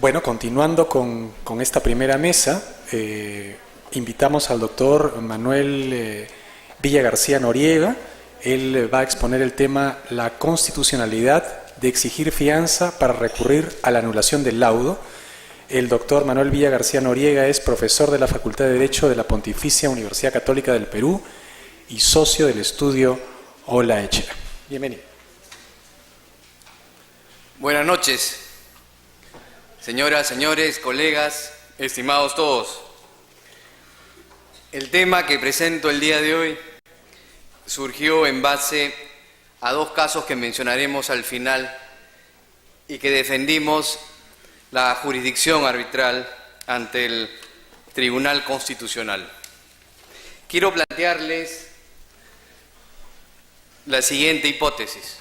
Bueno, continuando con esta primera mesa, invitamos al doctor Manuel Villa García Noriega. Él va a exponer el tema la constitucionalidad de exigir fianza para recurrir a la anulación del laudo. El doctor Manuel Villa García Noriega es profesor de la Facultad de Derecho de la Pontificia Universidad Católica del Perú y socio del estudio Ola Echea. Bienvenido. Buenas noches, señoras, señores, colegas, estimados todos. El tema que presento el día de hoy surgió en base a dos casos que mencionaremos al final y que defendimos la jurisdicción arbitral ante el Tribunal Constitucional. Quiero plantearles la siguiente hipótesis.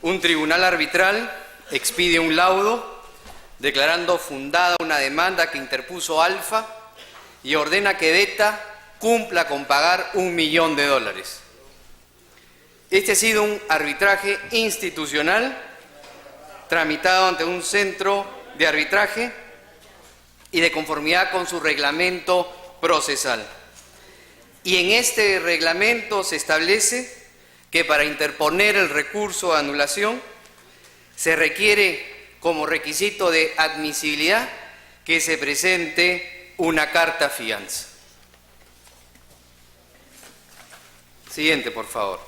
Un tribunal arbitral expide un laudo declarando fundada una demanda que interpuso Alfa y ordena que Beta cumpla con pagar $1 millón. Este ha sido un arbitraje institucional tramitado ante un centro de arbitraje y de conformidad con su reglamento procesal. Y en este reglamento se establece que para interponer el recurso de anulación se requiere como requisito de admisibilidad que se presente una carta fianza. Siguiente, por favor.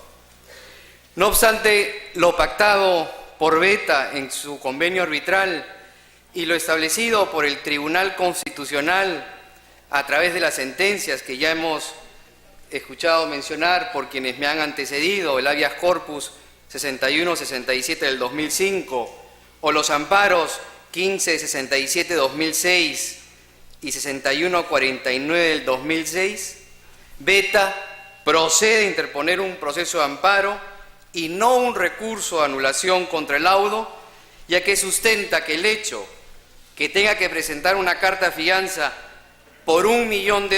No obstante, lo pactado por Beta en su convenio arbitral y lo establecido por el Tribunal Constitucional a través de las sentencias que ya hemos escuchado mencionar por quienes me han antecedido, el habeas corpus 61-67 del 2005 o los amparos 15-67-2006 y 61-49 del 2006, Beta procede a interponer un proceso de amparo y no un recurso de anulación contra el laudo, ya que sustenta que el hecho que tenga que presentar una carta fianza por $1 millón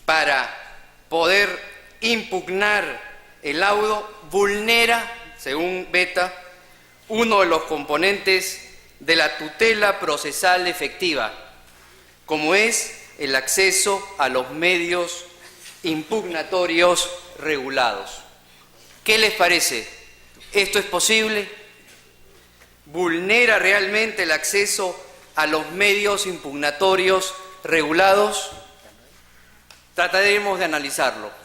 para poder impugnar el laudo vulnera, según Beta, uno de los componentes de la tutela procesal efectiva, como es el acceso a los medios impugnatorios regulados. ¿Qué les parece? ¿Esto es posible? ¿Vulnera realmente el acceso a los medios impugnatorios regulados? Trataremos de analizarlo.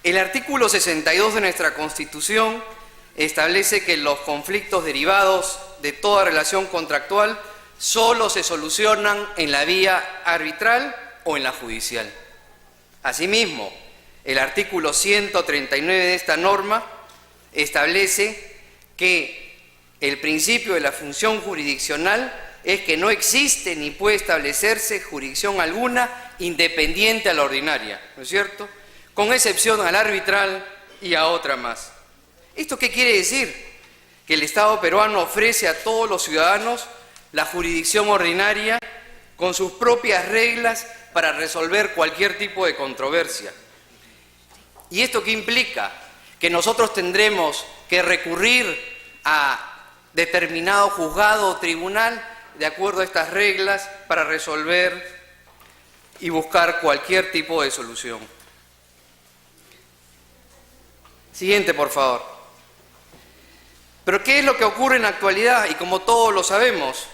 El artículo 62 de nuestra Constitución establece que los conflictos derivados de toda relación contractual solo se solucionan en la vía arbitral o en la judicial. Asimismo, el artículo 139 de esta norma establece que el principio de la función jurisdiccional es que no existe ni puede establecerse jurisdicción alguna independiente a la ordinaria, ¿no es cierto?, con excepción al arbitral y a otra más. ¿Esto qué quiere decir? Que el Estado peruano ofrece a todos los ciudadanos la jurisdicción ordinaria con sus propias reglas para resolver cualquier tipo de controversia. ¿Y esto qué implica? Que nosotros tendremos que recurrir a determinado juzgado o tribunal de acuerdo a estas reglas para resolver y buscar cualquier tipo de solución. Siguiente, por favor. Pero ¿qué es lo que ocurre en la actualidad? Y como todos lo sabemos,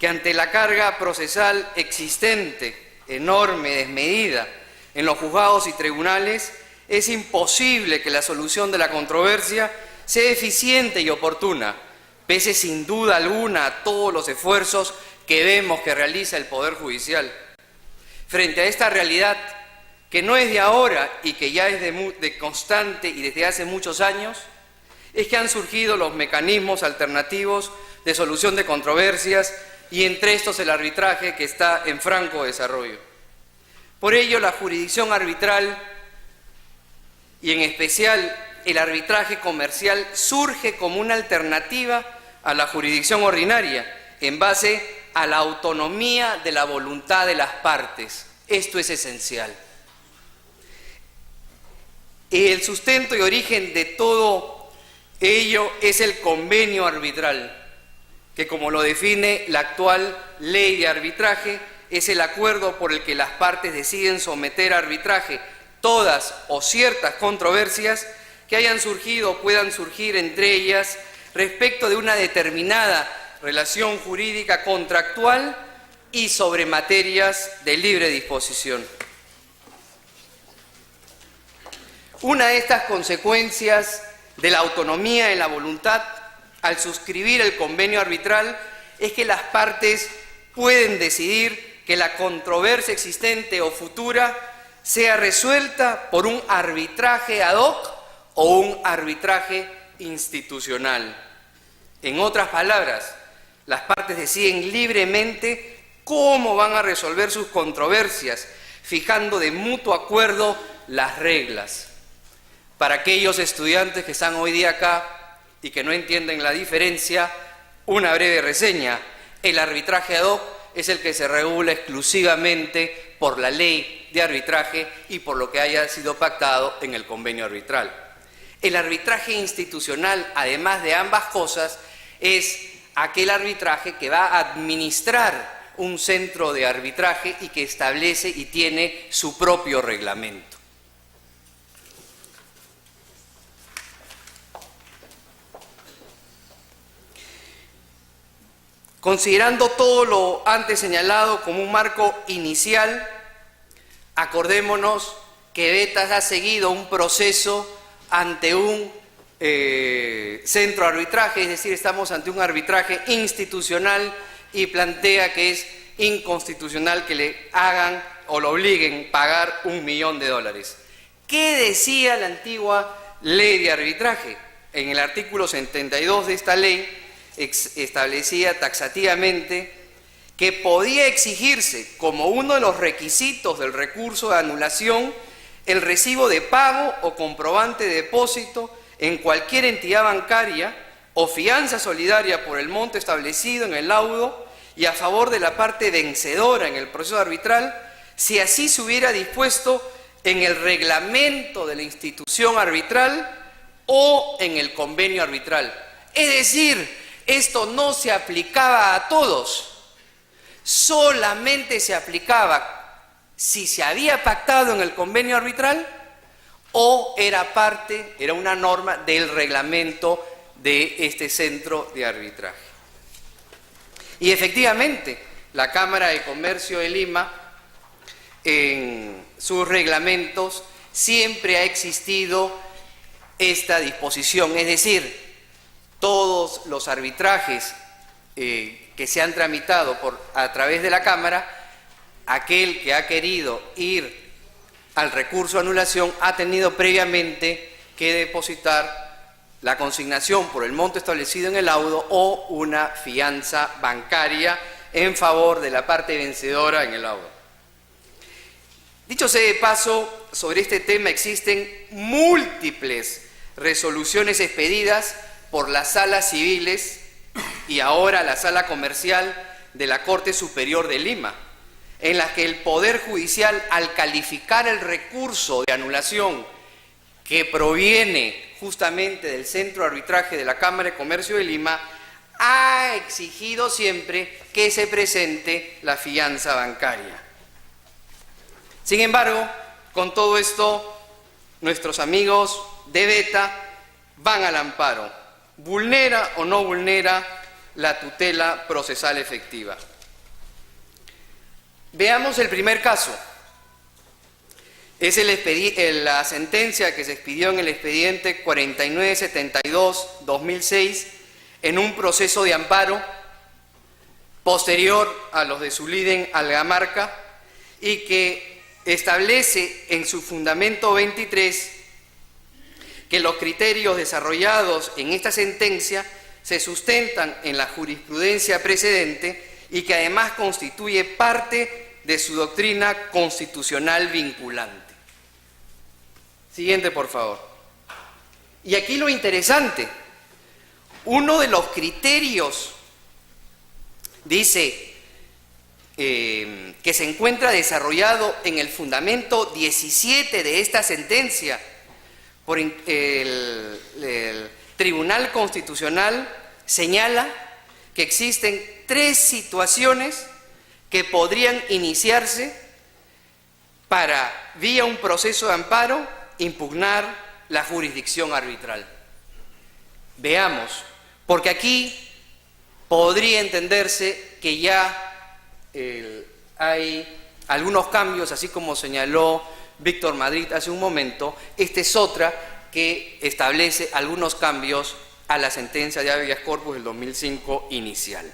que ante la carga procesal existente, enorme, desmedida, en los juzgados y tribunales, es imposible que la solución de la controversia sea eficiente y oportuna, pese sin duda alguna a todos los esfuerzos que vemos que realiza el Poder Judicial. Frente a esta realidad, que no es de ahora y que ya es de constante y desde hace muchos años, es que han surgido los mecanismos alternativos de solución de controversias y entre estos el arbitraje que está en franco desarrollo. Por ello, la jurisdicción arbitral y en especial el arbitraje comercial surge como una alternativa a la jurisdicción ordinaria en base a la autonomía de la voluntad de las partes. Esto es esencial. El sustento y origen de todo Ello es el convenio arbitral, que como lo define la actual ley de arbitraje, es el acuerdo por el que las partes deciden someter a arbitraje todas o ciertas controversias que hayan surgido o puedan surgir entre ellas respecto de una determinada relación jurídica contractual y sobre materias de libre disposición. Una de estas consecuencias de la autonomía en la voluntad al suscribir el convenio arbitral es que las partes pueden decidir que la controversia existente o futura sea resuelta por un arbitraje ad hoc o un arbitraje institucional. En otras palabras, las partes deciden libremente cómo van a resolver sus controversias, fijando de mutuo acuerdo las reglas. Para aquellos estudiantes que están hoy día acá y que no entienden la diferencia, una breve reseña. El arbitraje ad hoc es el que se regula exclusivamente por la ley de arbitraje y por lo que haya sido pactado en el convenio arbitral. El arbitraje institucional, además de ambas cosas, es aquel arbitraje que va a administrar un centro de arbitraje y que establece y tiene su propio reglamento. Considerando todo lo antes señalado como un marco inicial, acordémonos que Vetas ha seguido un proceso ante un centro de arbitraje, es decir, estamos ante un arbitraje institucional y plantea que es inconstitucional que le hagan o lo obliguen a pagar $1 millón. ¿Qué decía la antigua ley de arbitraje? En el artículo 72 de esta ley establecía taxativamente que podía exigirse como uno de los requisitos del recurso de anulación el recibo de pago o comprobante de depósito en cualquier entidad bancaria o fianza solidaria por el monto establecido en el laudo y a favor de la parte vencedora en el proceso arbitral, si así se hubiera dispuesto en el reglamento de la institución arbitral o en el convenio arbitral. Es decir, esto no se aplicaba a todos, solamente se aplicaba si se había pactado en el convenio arbitral o era una norma del reglamento de este centro de arbitraje. Y efectivamente, la Cámara de Comercio de Lima, en sus reglamentos, siempre ha existido esta disposición, es decir, todos los arbitrajes que se han tramitado a través de la Cámara, aquel que ha querido ir al recurso de anulación ha tenido previamente que depositar la consignación por el monto establecido en el laudo o una fianza bancaria en favor de la parte vencedora en el laudo. Dicho sea de paso, sobre este tema existen múltiples resoluciones expedidas por las salas civiles y ahora la sala comercial de la Corte Superior de Lima, en las que el Poder Judicial, al calificar el recurso de anulación que proviene justamente del Centro de Arbitraje de la Cámara de Comercio de Lima, ha exigido siempre que se presente la fianza bancaria. Sin embargo, con todo esto, nuestros amigos de Veta van al amparo. ¿Vulnera o no vulnera la tutela procesal efectiva? Veamos el primer caso. Es la sentencia que se expidió en el expediente 4972-2006 en un proceso de amparo posterior a los de Zuliden Algamarca y que establece en su fundamento 23 que los criterios desarrollados en esta sentencia se sustentan en la jurisprudencia precedente y que además constituye parte de su doctrina constitucional vinculante. Siguiente, por favor. Y aquí lo interesante, uno de los criterios dice que se encuentra desarrollado en el fundamento 17 de esta sentencia por el Tribunal Tribunal Constitucional señala que existen 3 situaciones que podrían iniciarse para, vía un proceso de amparo, impugnar la jurisdicción arbitral. Veamos, porque aquí podría entenderse que ya hay algunos cambios, así como señaló Víctor Madrid hace un momento. Esta es otra que establece algunos cambios a la sentencia de habeas corpus del 2005 inicial.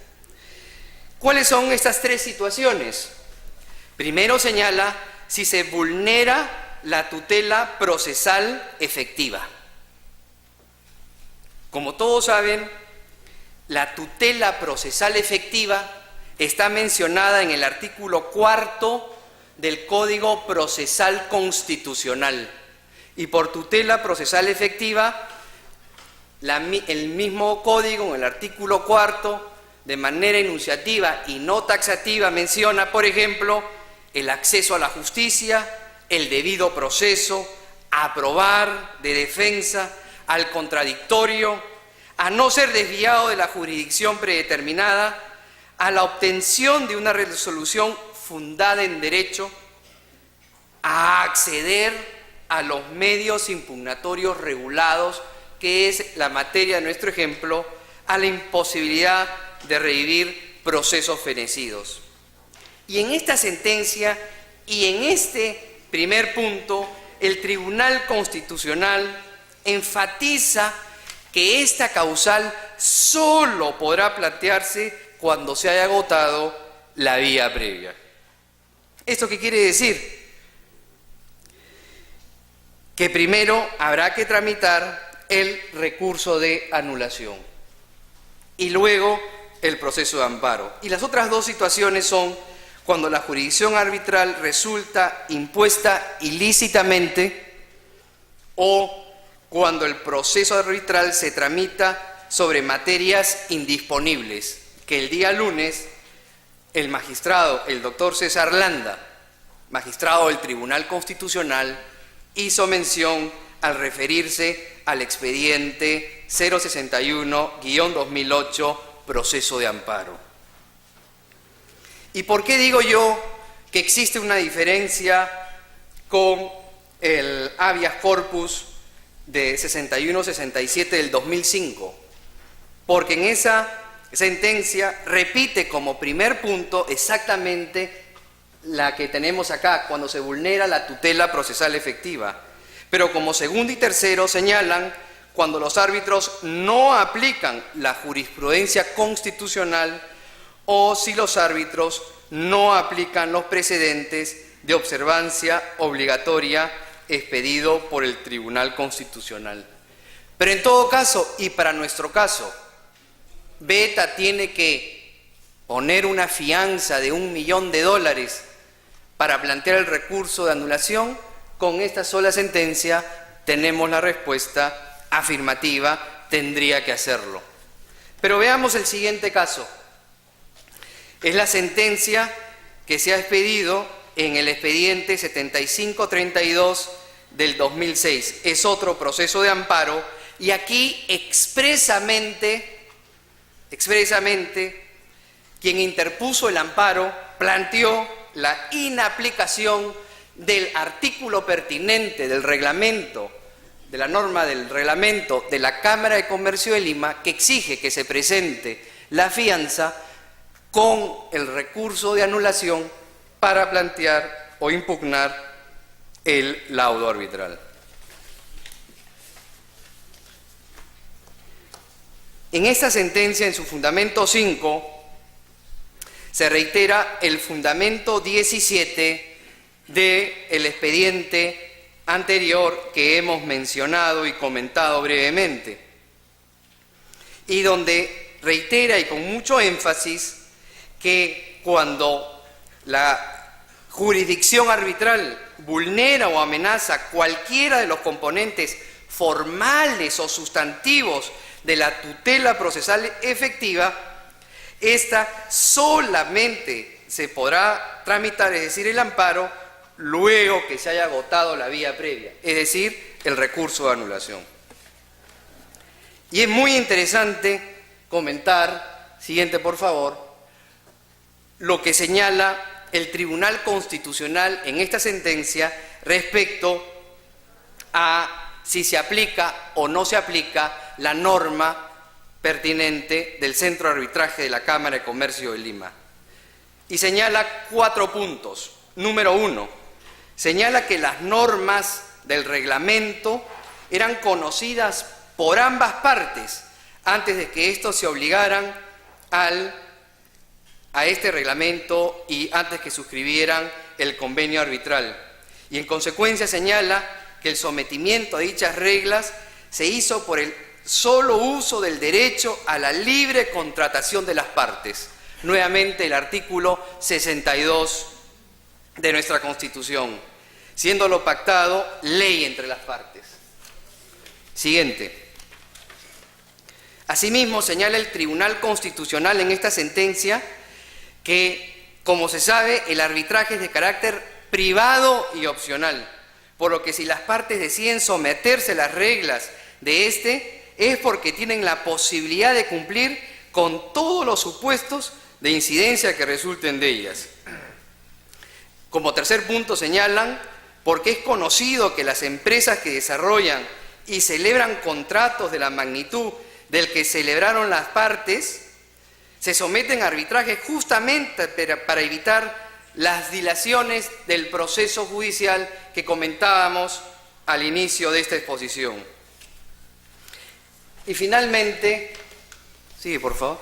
¿Cuáles son estas 3 situaciones? Primero señala si se vulnera la tutela procesal efectiva. Como todos saben, la tutela procesal efectiva está mencionada en el artículo 4 del Código Procesal Constitucional. Y por tutela procesal efectiva, el mismo código, en el artículo 4, de manera enunciativa y no taxativa, menciona, por ejemplo, el acceso a la justicia, el debido proceso, a probar, de defensa, al contradictorio, a no ser desviado de la jurisdicción predeterminada, a la obtención de una resolución fundada en derecho, a acceder a los medios impugnatorios regulados, que es la materia de nuestro ejemplo, a la imposibilidad de revivir procesos fenecidos. Y en esta sentencia y en este primer punto, el Tribunal Constitucional enfatiza que esta causal solo podrá plantearse cuando se haya agotado la vía previa. ¿Esto qué quiere decir? Que primero habrá que tramitar el recurso de anulación y luego el proceso de amparo. Y las otras 2 situaciones son cuando la jurisdicción arbitral resulta impuesta ilícitamente o cuando el proceso arbitral se tramita sobre materias indisponibles, que el día lunes el magistrado, el doctor César Landa, magistrado del Tribunal Constitucional, hizo mención al referirse al expediente 061-2008, proceso de amparo. ¿Y por qué digo yo que existe una diferencia con el habeas corpus de 61-67 del 2005? Porque en esa sentencia repite como primer punto exactamente la que tenemos acá, cuando se vulnera la tutela procesal efectiva. Pero como segundo y tercero señalan cuando los árbitros no aplican la jurisprudencia constitucional o si los árbitros no aplican los precedentes de observancia obligatoria expedido por el Tribunal Constitucional. Pero en todo caso, y para nuestro caso, Beta tiene que poner una fianza de $1 millón para plantear el recurso de anulación. Con esta sola sentencia tenemos la respuesta afirmativa, tendría que hacerlo. Pero veamos el siguiente caso. Es la sentencia que se ha expedido en el expediente 7532 del 2006. Es otro proceso de amparo y aquí expresamente quien interpuso el amparo planteó la inaplicación del artículo pertinente del reglamento, de la norma del reglamento de la Cámara de Comercio de Lima, que exige que se presente la fianza con el recurso de anulación para plantear o impugnar el laudo arbitral. En esta sentencia, en su fundamento 5, se reitera el fundamento 17 del expediente anterior que hemos mencionado y comentado brevemente, y donde reitera y con mucho énfasis que cuando la jurisdicción arbitral vulnera o amenaza cualquiera de los componentes formales o sustantivos de la tutela procesal efectiva, esta solamente se podrá tramitar, es decir, el amparo, luego que se haya agotado la vía previa, es decir, el recurso de anulación. Y es muy interesante comentar, siguiente por favor, lo que señala el Tribunal Constitucional en esta sentencia respecto a si se aplica o no se aplica la norma pertinente del Centro de Arbitraje de la Cámara de Comercio de Lima. Y señala 4 puntos. Número 1, señala que las normas del reglamento eran conocidas por ambas partes antes de que estos se obligaran a este reglamento y antes que suscribieran el convenio arbitral. Y en consecuencia señala que el sometimiento a dichas reglas se hizo por el solo uso del derecho a la libre contratación de las partes. Nuevamente el artículo 62 de nuestra Constitución, siendo lo pactado ley entre las partes. Siguiente. Asimismo, señala el Tribunal Constitucional en esta sentencia que, como se sabe, el arbitraje es de carácter privado y opcional, por lo que si las partes deciden someterse a las reglas de este, es porque tienen la posibilidad de cumplir con todos los supuestos de incidencia que resulten de ellas. Como tercer punto señalan, porque es conocido que las empresas que desarrollan y celebran contratos de la magnitud del que celebraron las partes, se someten a arbitraje justamente para evitar las dilaciones del proceso judicial que comentábamos al inicio de esta exposición. Y finalmente, sigue por favor,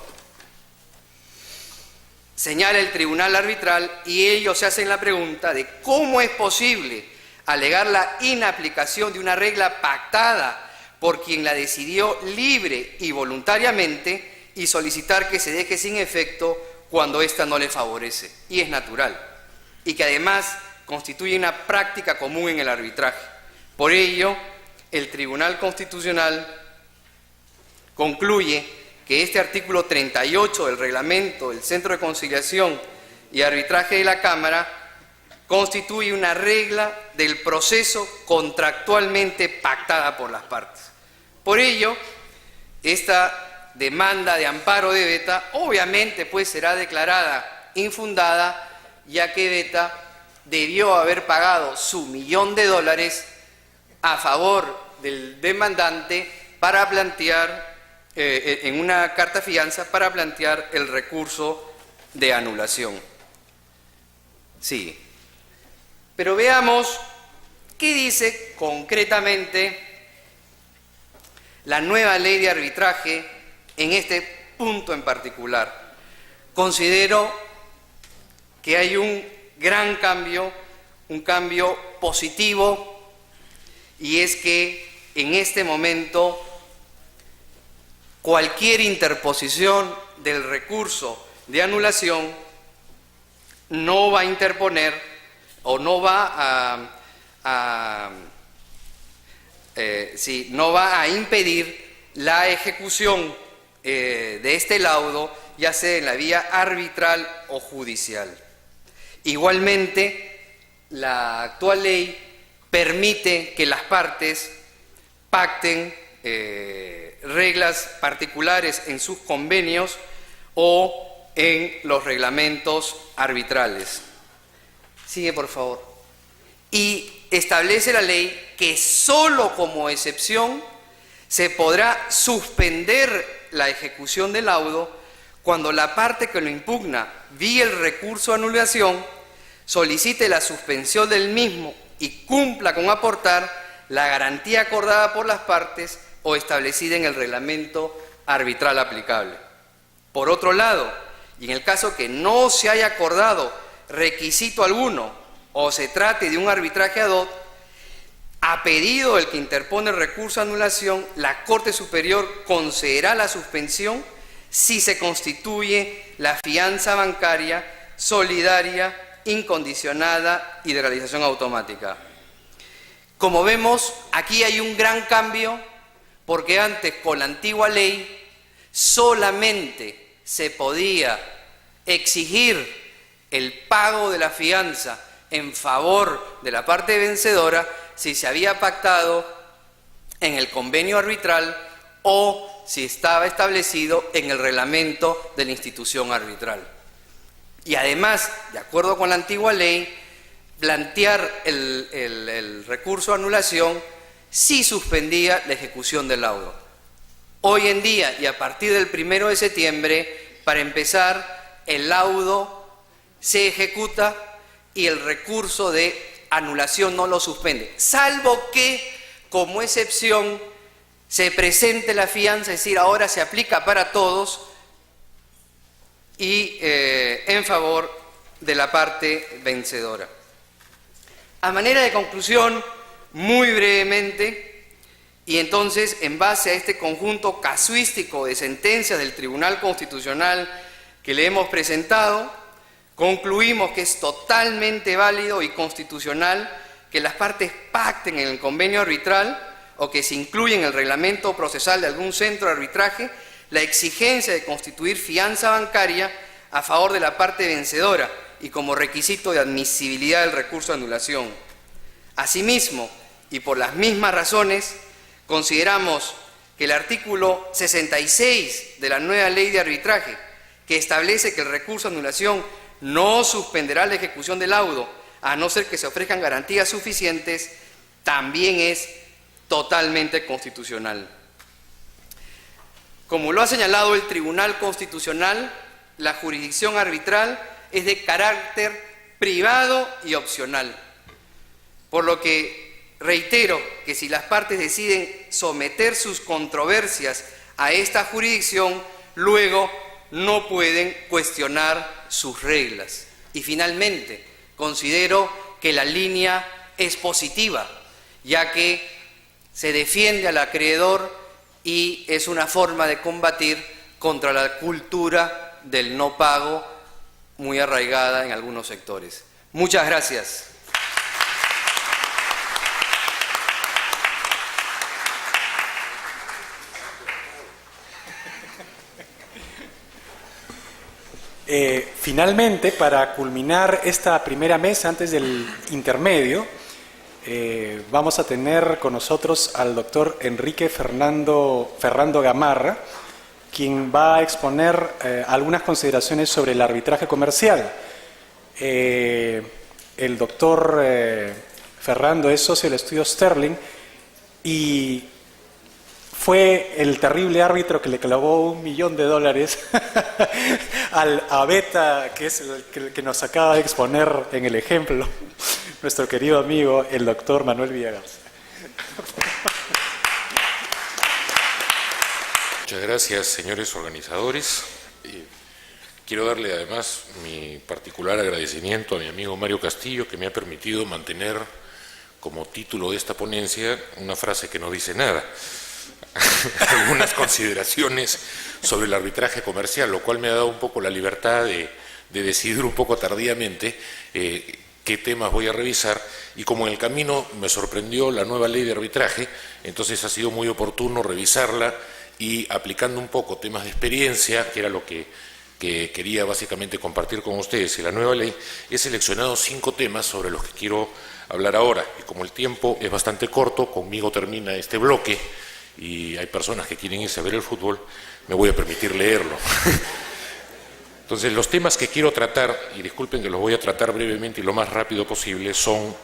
señala el tribunal arbitral y ellos se hacen la pregunta de cómo es posible alegar la inaplicación de una regla pactada por quien la decidió libre y voluntariamente y solicitar que se deje sin efecto cuando ésta no le favorece, y es natural, y que además constituye una práctica común en el arbitraje. Por ello, el Tribunal Constitucional concluye que este artículo 38 del reglamento del Centro de Conciliación y Arbitraje de la Cámara constituye una regla del proceso contractualmente pactada por las partes. Por ello, esta demanda de amparo de Beta obviamente pues será declarada infundada, ya que Beta debió haber pagado su $1.000.000 a favor del demandante para plantear, en una carta fianza, para plantear el recurso de anulación. Sí. Pero veamos qué dice concretamente la nueva ley de arbitraje en este punto en particular. Considero que hay un gran cambio, un cambio positivo, y es que en este momento cualquier interposición del recurso de anulación no va a interponer o no va no va a impedir la ejecución de este laudo, ya sea en la vía arbitral o judicial. Igualmente, la actual ley permite que las partes pacten reglas particulares en sus convenios o en los reglamentos arbitrales. Sigue, por favor. Y establece la ley que solo como excepción se podrá suspender la ejecución del laudo cuando la parte que lo impugna vía el recurso de anulación solicite la suspensión del mismo y cumpla con aportar la garantía acordada por las partes o establecida en el reglamento arbitral aplicable. Por otro lado, y en el caso que no se haya acordado requisito alguno o se trate de un arbitraje ad hoc, a pedido del que interpone el recurso de anulación, la Corte Superior concederá la suspensión si se constituye la fianza bancaria solidaria, incondicionada y de realización automática. Como vemos, aquí hay un gran cambio, porque antes, con la antigua ley, solamente se podía exigir el pago de la fianza en favor de la parte vencedora si se había pactado en el convenio arbitral o si estaba establecido en el reglamento de la institución arbitral. Y además, de acuerdo con la antigua ley, plantear el recurso de anulación sí suspendía la ejecución del laudo. Hoy en día, y a partir del 1 de septiembre, para empezar, el laudo se ejecuta y el recurso de anulación no lo suspende, salvo que, como excepción, se presente la fianza, es decir, ahora se aplica para todos y en favor de la parte vencedora. A manera de conclusión, muy brevemente, y entonces en base a este conjunto casuístico de sentencias del Tribunal Constitucional que le hemos presentado, concluimos que es totalmente válido y constitucional que las partes pacten en el convenio arbitral o que se incluya en el reglamento procesal de algún centro de arbitraje la exigencia de constituir fianza bancaria a favor de la parte vencedora y como requisito de admisibilidad del recurso de anulación. Asimismo, y por las mismas razones, consideramos que el artículo 66 de la nueva ley de arbitraje, que establece que el recurso de anulación no suspenderá la ejecución del laudo, a no ser que se ofrezcan garantías suficientes, también es totalmente constitucional. Como lo ha señalado el Tribunal Constitucional, la jurisdicción arbitral es de carácter privado y opcional, por lo que reitero que si las partes deciden someter sus controversias a esta jurisdicción, luego no pueden cuestionar sus reglas. Y finalmente, considero que la línea es positiva, ya que se defiende al acreedor y es una forma de combatir contra la cultura del no pago muy arraigada en algunos sectores. Muchas gracias. Finalmente, para culminar esta primera mesa antes del intermedio, vamos a tener con nosotros al doctor Enrique Ferrando Gamarra, quien va a exponer algunas consideraciones sobre el arbitraje comercial. El doctor Ferrando es socio del estudio Sterling y fue el terrible árbitro que le clavó $1 millón a Beta, que es el que nos acaba de exponer en el ejemplo, nuestro querido amigo, el doctor Manuel Villagarcía. Muchas gracias, señores organizadores. Quiero darle además mi particular agradecimiento a mi amigo Mario Castillo, que me ha permitido mantener como título de esta ponencia una frase que no dice nada. Algunas consideraciones sobre el arbitraje comercial, lo cual me ha dado un poco la libertad de decidir un poco tardíamente qué temas voy a revisar, y como en el camino me sorprendió la nueva ley de arbitraje, entonces ha sido muy oportuno revisarla y, aplicando un poco temas de experiencia, que era lo que quería básicamente compartir con ustedes, y la nueva ley, he seleccionado 5 temas sobre los que quiero hablar ahora, y como el tiempo es bastante corto, conmigo termina este bloque, y hay personas que quieren irse a ver el fútbol, me voy a permitir leerlo. Entonces, los temas que quiero tratar, y disculpen que los voy a tratar brevemente y lo más rápido posible, son,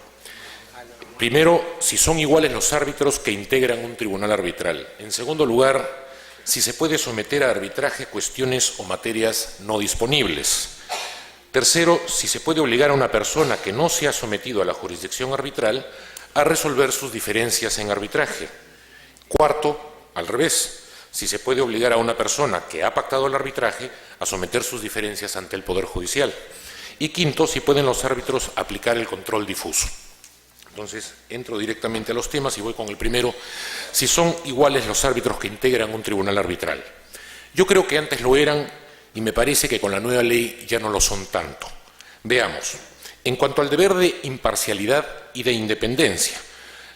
primero, si son iguales los árbitros que integran un tribunal arbitral. En segundo lugar, si se puede someter a arbitraje cuestiones o materias no disponibles. Tercero, si se puede obligar a una persona que no se ha sometido a la jurisdicción arbitral a resolver sus diferencias en arbitraje. Cuarto, al revés, si se puede obligar a una persona que ha pactado el arbitraje a someter sus diferencias ante el Poder Judicial. Y quinto, si pueden los árbitros aplicar el control difuso. Entonces, entro directamente a los temas y voy con el primero, si son iguales los árbitros que integran un tribunal arbitral. Yo creo que antes lo eran y me parece que con la nueva ley ya no lo son tanto. Veamos, en cuanto al deber de imparcialidad y de independencia,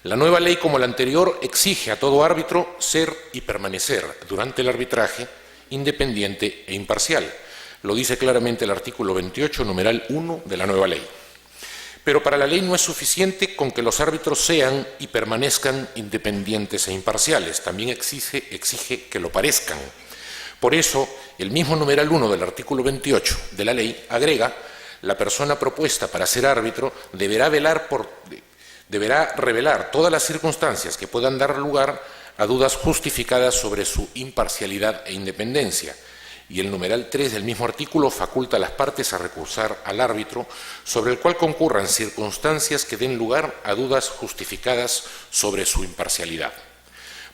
la nueva ley, como la anterior, exige a todo árbitro ser y permanecer durante el arbitraje independiente e imparcial. Lo dice claramente el artículo 28, numeral 1 de la nueva ley. Pero para la ley no es suficiente con que los árbitros sean y permanezcan independientes e imparciales, también exige que lo parezcan. Por eso, el mismo numeral 1 del artículo 28 de la ley agrega: la persona propuesta para ser árbitro deberá revelar todas las circunstancias que puedan dar lugar a dudas justificadas sobre su imparcialidad e independencia. Y el numeral 3 del mismo artículo faculta a las partes a recursar al árbitro sobre el cual concurran circunstancias que den lugar a dudas justificadas sobre su imparcialidad.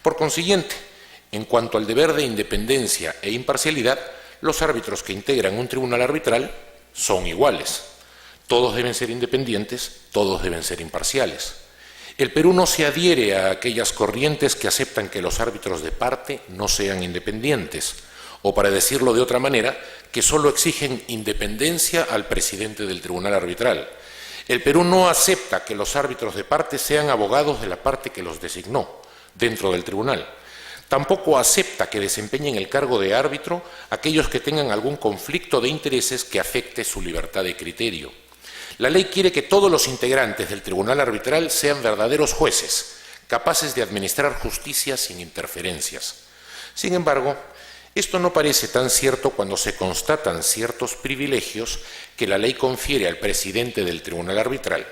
Por consiguiente, en cuanto al deber de independencia e imparcialidad, los árbitros que integran un tribunal arbitral son iguales. Todos deben ser independientes, todos deben ser imparciales. El Perú no se adhiere a aquellas corrientes que aceptan que los árbitros de parte no sean independientes, o para decirlo de otra manera, que solo exigen independencia al presidente del tribunal arbitral. El Perú no acepta que los árbitros de parte sean abogados de la parte que los designó dentro del tribunal. Tampoco acepta que desempeñen el cargo de árbitro aquellos que tengan algún conflicto de intereses que afecte su libertad de criterio. La ley quiere que todos los integrantes del tribunal arbitral sean verdaderos jueces, capaces de administrar justicia sin interferencias. Sin embargo, esto no parece tan cierto cuando se constatan ciertos privilegios que la ley confiere al presidente del tribunal arbitral.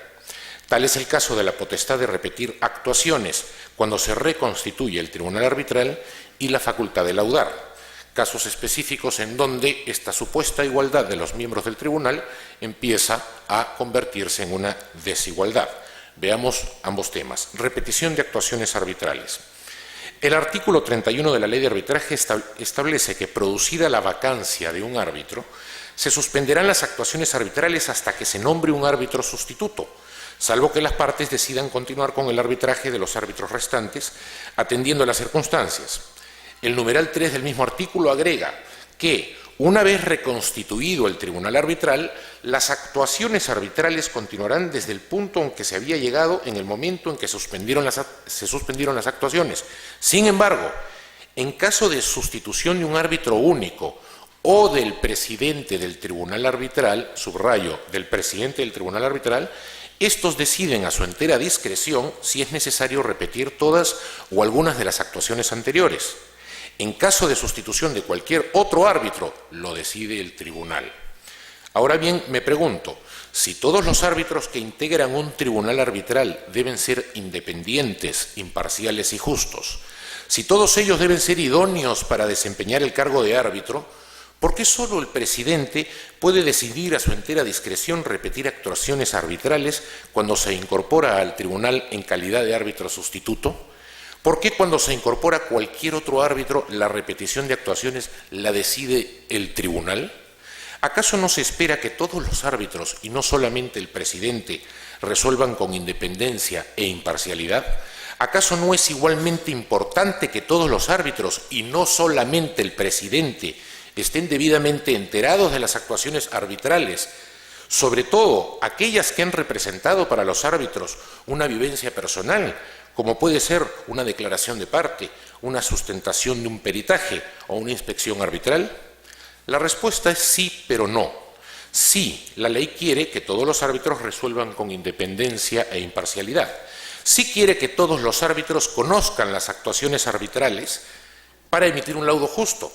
Tal es el caso de la potestad de repetir actuaciones cuando se reconstituye el tribunal arbitral y la facultad de laudar, casos específicos en donde esta supuesta igualdad de los miembros del tribunal empieza a convertirse en una desigualdad. Veamos ambos temas. Repetición de actuaciones arbitrales. El artículo 31 de la Ley de Arbitraje establece que, producida la vacancia de un árbitro, se suspenderán las actuaciones arbitrales hasta que se nombre un árbitro sustituto, salvo que las partes decidan continuar con el arbitraje de los árbitros restantes, atendiendo a las circunstancias. El numeral 3 del mismo artículo agrega que, una vez reconstituido el tribunal arbitral, las actuaciones arbitrales continuarán desde el punto en que se había llegado en el momento en que se suspendieron las actuaciones. Sin embargo, en caso de sustitución de un árbitro único o del presidente del tribunal arbitral, subrayo, del presidente del tribunal arbitral, estos deciden a su entera discreción si es necesario repetir todas o algunas de las actuaciones anteriores. En caso de sustitución de cualquier otro árbitro, lo decide el tribunal. Ahora bien, me pregunto, si todos los árbitros que integran un tribunal arbitral deben ser independientes, imparciales y justos, si todos ellos deben ser idóneos para desempeñar el cargo de árbitro, ¿por qué solo el presidente puede decidir a su entera discreción repetir actuaciones arbitrales cuando se incorpora al tribunal en calidad de árbitro sustituto? ¿Por qué cuando se incorpora cualquier otro árbitro la repetición de actuaciones la decide el tribunal? ¿Acaso no se espera que todos los árbitros, y no solamente el presidente, resuelvan con independencia e imparcialidad? ¿Acaso no es igualmente importante que todos los árbitros, y no solamente el presidente, estén debidamente enterados de las actuaciones arbitrales, sobre todo aquellas que han representado para los árbitros una vivencia personal, como puede ser una declaración de parte, una sustentación de un peritaje o una inspección arbitral? La respuesta es sí, pero no. Sí, la ley quiere que todos los árbitros resuelvan con independencia e imparcialidad. Sí quiere que todos los árbitros conozcan las actuaciones arbitrales para emitir un laudo justo,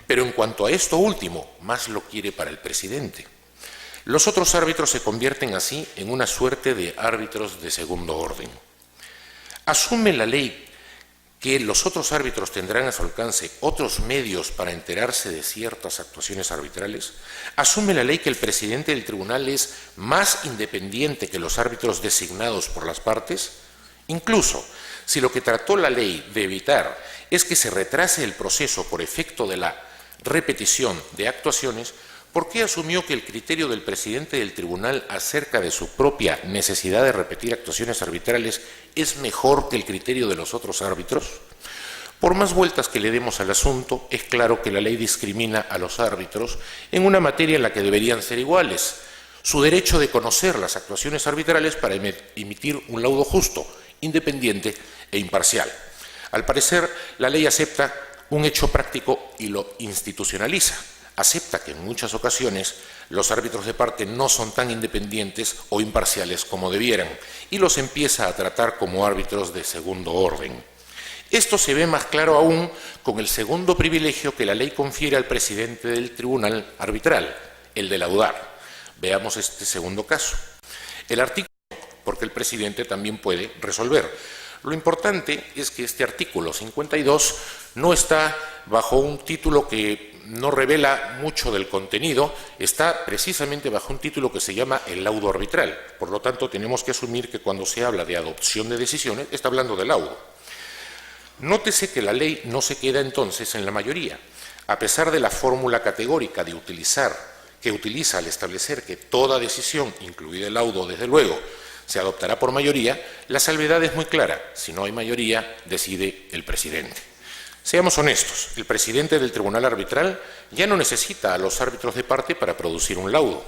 pero en cuanto a esto último, más lo quiere para el presidente. Los otros árbitros se convierten así en una suerte de árbitros de segundo orden. ¿Asume la ley que los otros árbitros tendrán a su alcance otros medios para enterarse de ciertas actuaciones arbitrales? ¿Asume la ley que el presidente del tribunal es más independiente que los árbitros designados por las partes? Incluso, si lo que trató la ley de evitar es que se retrase el proceso por efecto de la repetición de actuaciones, ¿por qué asumió que el criterio del presidente del tribunal acerca de su propia necesidad de repetir actuaciones arbitrales es mejor que el criterio de los otros árbitros? Por más vueltas que le demos al asunto, es claro que la ley discrimina a los árbitros en una materia en la que deberían ser iguales: su derecho de conocer las actuaciones arbitrales para emitir un laudo justo, independiente e imparcial. Al parecer, la ley acepta un hecho práctico y lo institucionaliza. acepta que en muchas ocasiones los árbitros de parte no son tan independientes o imparciales como debieran y los empieza a tratar como árbitros de segundo orden. Esto se ve más claro aún con el segundo privilegio que la ley confiere al presidente del tribunal arbitral, el de laudar. Veamos este segundo caso. El artículo, porque el presidente también puede resolver. Lo importante es que este artículo 52 no está bajo un título que no revela mucho del contenido, está precisamente bajo un título que se llama el laudo arbitral. Por lo tanto, tenemos que asumir que cuando se habla de adopción de decisiones, está hablando de laudo. Nótese que la ley no se queda entonces en la mayoría. A pesar de la fórmula categórica que utiliza al establecer que toda decisión, incluida el laudo, desde luego, se adoptará por mayoría, la salvedad es muy clara. Si no hay mayoría, decide el presidente. Seamos honestos, el presidente del tribunal arbitral ya no necesita a los árbitros de parte para producir un laudo.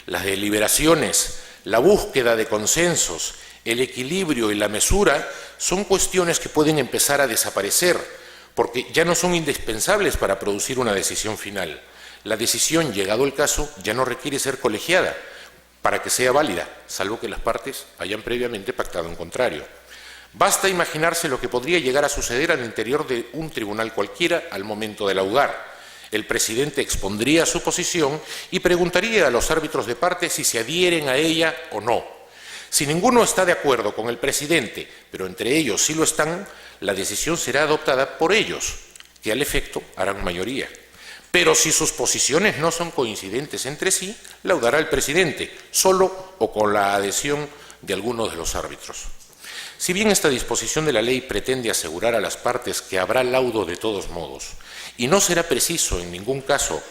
Las deliberaciones, la búsqueda de consensos, el equilibrio y la mesura son cuestiones que pueden empezar a desaparecer porque ya no son indispensables para producir una decisión final. La decisión, llegado el caso, ya no requiere ser colegiada para que sea válida, salvo que las partes hayan previamente pactado en contrario. Basta imaginarse lo que podría llegar a suceder al interior de un tribunal cualquiera al momento de laudar. El presidente expondría su posición y preguntaría a los árbitros de parte si se adhieren a ella o no. Si ninguno está de acuerdo con el presidente, pero entre ellos sí lo están, la decisión será adoptada por ellos, que al efecto harán mayoría. Pero si sus posiciones no son coincidentes entre sí, laudará el presidente, solo o con la adhesión de alguno de los árbitros. Si bien esta disposición de la ley pretende asegurar a las partes que habrá laudo de todos modos, y no será preciso en ningún caso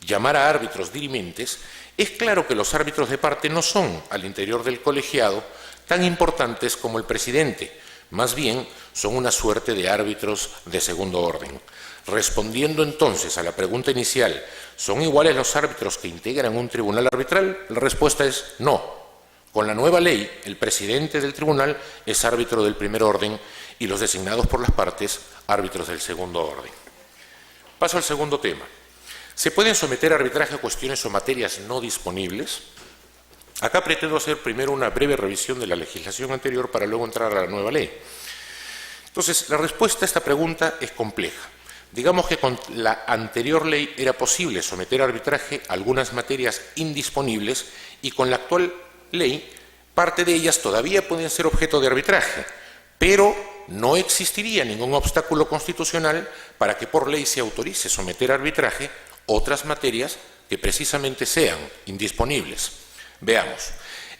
llamar a árbitros dirimentes, es claro que los árbitros de parte no son, al interior del colegiado, tan importantes como el presidente, más bien son una suerte de árbitros de segundo orden. Respondiendo entonces a la pregunta inicial, ¿son iguales los árbitros que integran un tribunal arbitral? La respuesta es no. Con la nueva ley, el presidente del tribunal es árbitro del primer orden y los designados por las partes, árbitros del segundo orden. Paso al segundo tema. ¿Se pueden someter a arbitraje cuestiones o materias no disponibles? Acá pretendo hacer primero una breve revisión de la legislación anterior para luego entrar a la nueva ley. Entonces, la respuesta a esta pregunta es compleja. Digamos que con la anterior ley era posible someter a arbitraje algunas materias indisponibles y con la actual ley parte de ellas todavía pueden ser objeto de arbitraje, pero no existiría ningún obstáculo constitucional para que por ley se autorice someter a arbitraje otras materias que precisamente sean indisponibles. Veamos.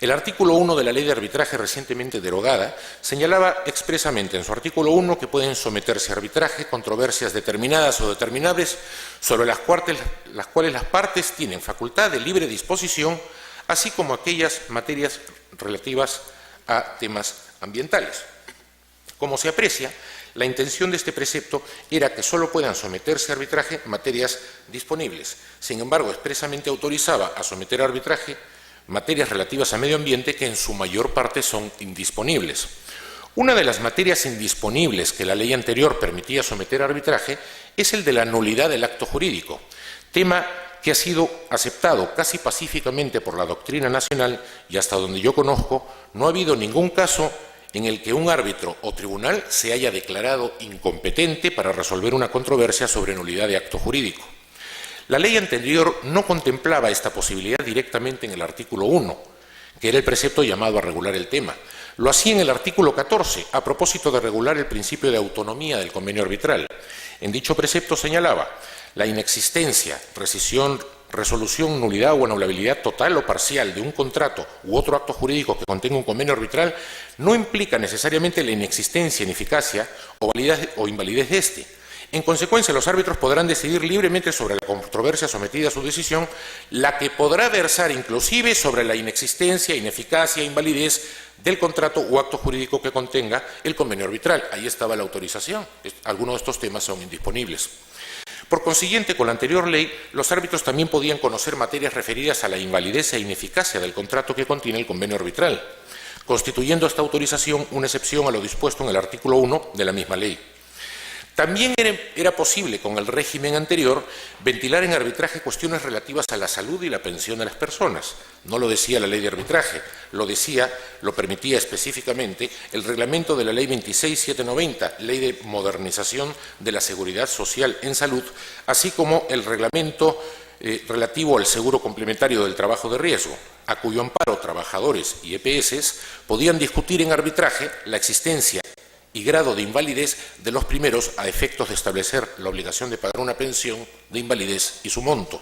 El artículo 1 de la Ley de Arbitraje recientemente derogada señalaba expresamente en su artículo 1 que pueden someterse a arbitraje controversias determinadas o determinables sobre las cuales las partes tienen facultad de libre disposición, así como aquellas materias relativas a temas ambientales. Como se aprecia, la intención de este precepto era que solo puedan someterse a arbitraje materias disponibles. Sin embargo, expresamente autorizaba a someter a arbitraje materias relativas a medio ambiente que en su mayor parte son indisponibles. Una de las materias indisponibles que la ley anterior permitía someter a arbitraje es el de la nulidad del acto jurídico, tema que ha sido aceptado casi pacíficamente por la doctrina nacional y hasta donde yo conozco no ha habido ningún caso en el que un árbitro o tribunal se haya declarado incompetente para resolver una controversia sobre nulidad de acto jurídico. La ley anterior no contemplaba esta posibilidad directamente en el artículo 1, que era el precepto llamado a regular el tema. Lo hacía en el artículo 14, a propósito de regular el principio de autonomía del convenio arbitral. En dicho precepto señalaba la inexistencia, resolución, nulidad o anulabilidad total o parcial de un contrato u otro acto jurídico que contenga un convenio arbitral no implica necesariamente la inexistencia, ineficacia o validez o invalidez de éste. En consecuencia, los árbitros podrán decidir libremente sobre la controversia sometida a su decisión, la que podrá versar inclusive sobre la inexistencia, ineficacia e invalidez del contrato o acto jurídico que contenga el convenio arbitral. Ahí estaba la autorización. Algunos de estos temas son indisponibles. Por consiguiente, con la anterior ley, los árbitros también podían conocer materias referidas a la invalidez e ineficacia del contrato que contiene el convenio arbitral, constituyendo esta autorización una excepción a lo dispuesto en el artículo 1 de la misma ley. También era posible, con el régimen anterior, ventilar en arbitraje cuestiones relativas a la salud y la pensión de las personas. No lo decía la ley de arbitraje, lo permitía específicamente el reglamento de la ley 26.790, ley de modernización de la seguridad social en salud, así como el reglamento relativo al seguro complementario del trabajo de riesgo, a cuyo amparo trabajadores y EPS podían discutir en arbitraje la existencia y grado de invalidez de los primeros a efectos de establecer la obligación de pagar una pensión de invalidez y su monto.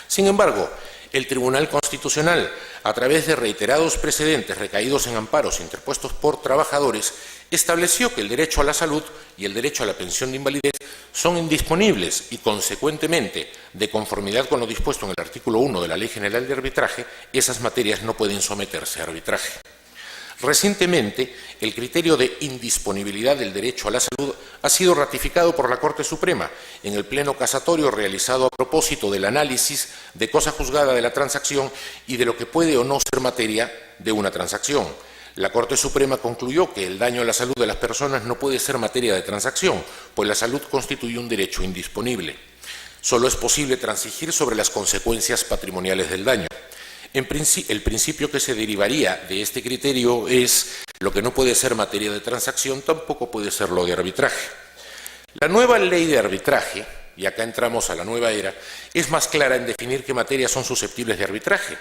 Sin embargo, el Tribunal Constitucional, a través de reiterados precedentes recaídos en amparos interpuestos por trabajadores, estableció que el derecho a la salud y el derecho a la pensión de invalidez son indisponibles y, consecuentemente, de conformidad con lo dispuesto en el artículo 1 de la Ley General de Arbitraje, esas materias no pueden someterse a arbitraje. Recientemente, el criterio de indisponibilidad del derecho a la salud ha sido ratificado por la Corte Suprema en el pleno casatorio realizado a propósito del análisis de cosa juzgada de la transacción y de lo que puede o no ser materia de una transacción. La Corte Suprema concluyó que el daño a la salud de las personas no puede ser materia de transacción, pues la salud constituye un derecho indisponible. Solo es posible transigir sobre las consecuencias patrimoniales del daño. El principio que se derivaría de este criterio es: lo que no puede ser materia de transacción tampoco puede serlo de arbitraje. La nueva ley de arbitraje, y acá entramos a la nueva era, es más clara en definir qué materias son susceptibles de arbitraje.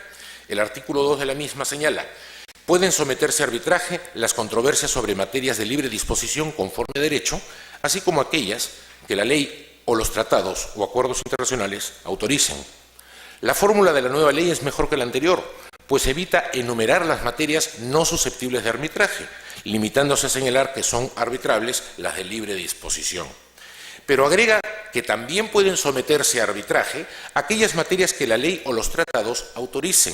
El artículo 2 de la misma señala: pueden someterse a arbitraje las controversias sobre materias de libre disposición conforme a derecho, así como aquellas que la ley o los tratados o acuerdos internacionales autoricen. La fórmula de la nueva ley es mejor que la anterior, pues evita enumerar las materias no susceptibles de arbitraje, limitándose a señalar que son arbitrables las de libre disposición. Pero agrega que también pueden someterse a arbitraje aquellas materias que la ley o los tratados autoricen.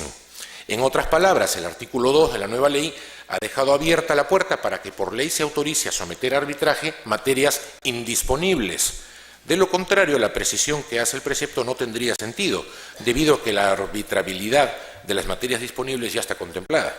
En otras palabras, el artículo 2 de la nueva ley ha dejado abierta la puerta para que por ley se autorice a someter a arbitraje materias indisponibles. De lo contrario, la precisión que hace el precepto no tendría sentido, debido a que la arbitrabilidad de las materias disponibles ya está contemplada.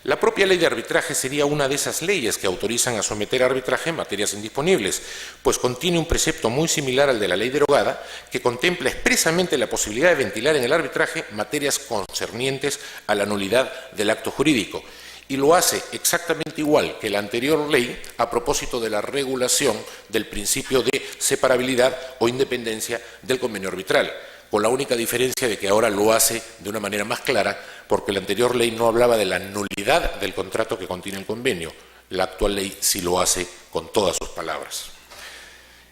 La propia ley de arbitraje sería una de esas leyes que autorizan a someter a arbitraje materias indisponibles, pues contiene un precepto muy similar al de la ley derogada, que contempla expresamente la posibilidad de ventilar en el arbitraje materias concernientes a la nulidad del acto jurídico, y lo hace exactamente igual que la anterior ley a propósito de la regulación del principio de separabilidad o independencia del convenio arbitral, con la única diferencia de que ahora lo hace de una manera más clara, porque la anterior ley no hablaba de la nulidad del contrato que contiene el convenio. La actual ley sí lo hace con todas sus palabras.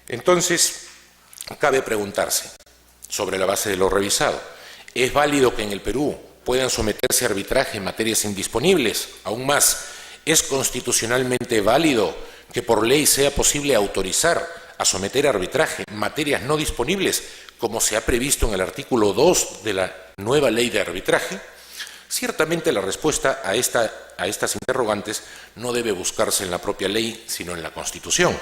Entonces, cabe preguntarse, sobre la base de lo revisado, ¿es válido que en el Perú puedan someterse a arbitraje en materias indisponibles? Aún más, ¿es constitucionalmente válido que por ley sea posible autorizar a someter a arbitraje materias no disponibles, como se ha previsto en el artículo 2 de la nueva ley de arbitraje? Ciertamente la respuesta a estas interrogantes no debe buscarse en la propia ley, sino en la Constitución.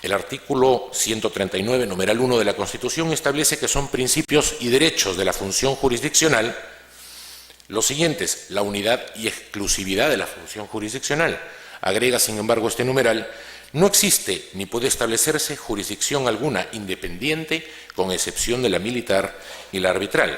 El artículo 139, numeral 1 de la Constitución establece que son principios y derechos de la función jurisdiccional los siguientes: la unidad y exclusividad de la función jurisdiccional. Agrega, sin embargo, este numeral: no existe ni puede establecerse jurisdicción alguna independiente, con excepción de la militar y la arbitral.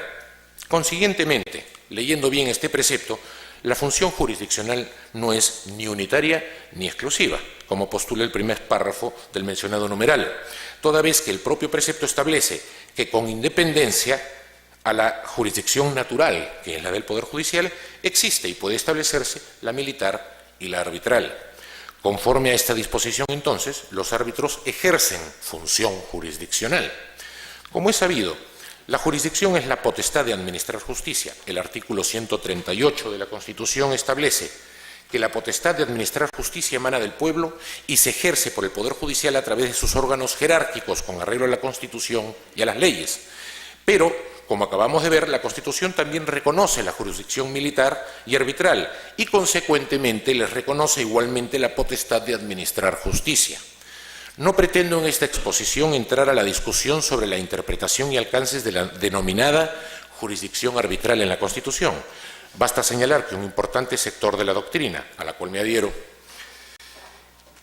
Consiguientemente, leyendo bien este precepto, la función jurisdiccional no es ni unitaria ni exclusiva, como postula el primer párrafo del mencionado numeral, toda vez que el propio precepto establece que, con independencia a la jurisdicción natural, que es la del Poder Judicial, existe y puede establecerse la militar y la arbitral. Conforme a esta disposición, entonces, los árbitros ejercen función jurisdiccional. Como es sabido, la jurisdicción es la potestad de administrar justicia. El artículo 138 de la Constitución establece que la potestad de administrar justicia emana del pueblo y se ejerce por el Poder Judicial a través de sus órganos jerárquicos, con arreglo a la Constitución y a las leyes. Pero, como acabamos de ver, la Constitución también reconoce la jurisdicción militar y arbitral y, consecuentemente, les reconoce igualmente la potestad de administrar justicia. No pretendo en esta exposición entrar a la discusión sobre la interpretación y alcances de la denominada jurisdicción arbitral en la Constitución. Basta señalar que un importante sector de la doctrina, a la cual me adhiero,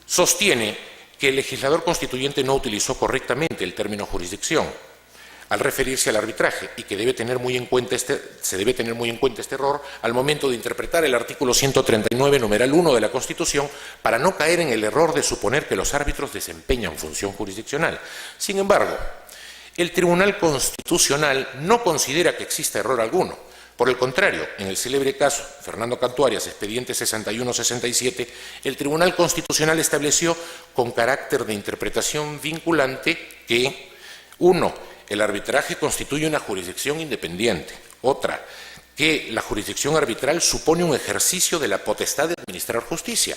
sostiene que el legislador constituyente no utilizó correctamente el término jurisdicción al referirse al arbitraje y que se debe tener muy en cuenta este error al momento de interpretar el artículo 139, numeral 1 de la Constitución, para no caer en el error de suponer que los árbitros desempeñan función jurisdiccional. Sin embargo, el Tribunal Constitucional no considera que exista error alguno. Por el contrario, en el célebre caso Fernando Cantuarias, expediente 61-67, el Tribunal Constitucional estableció con carácter de interpretación vinculante que, 1, el arbitraje constituye una jurisdicción independiente. Otra, que la jurisdicción arbitral supone un ejercicio de la potestad de administrar justicia.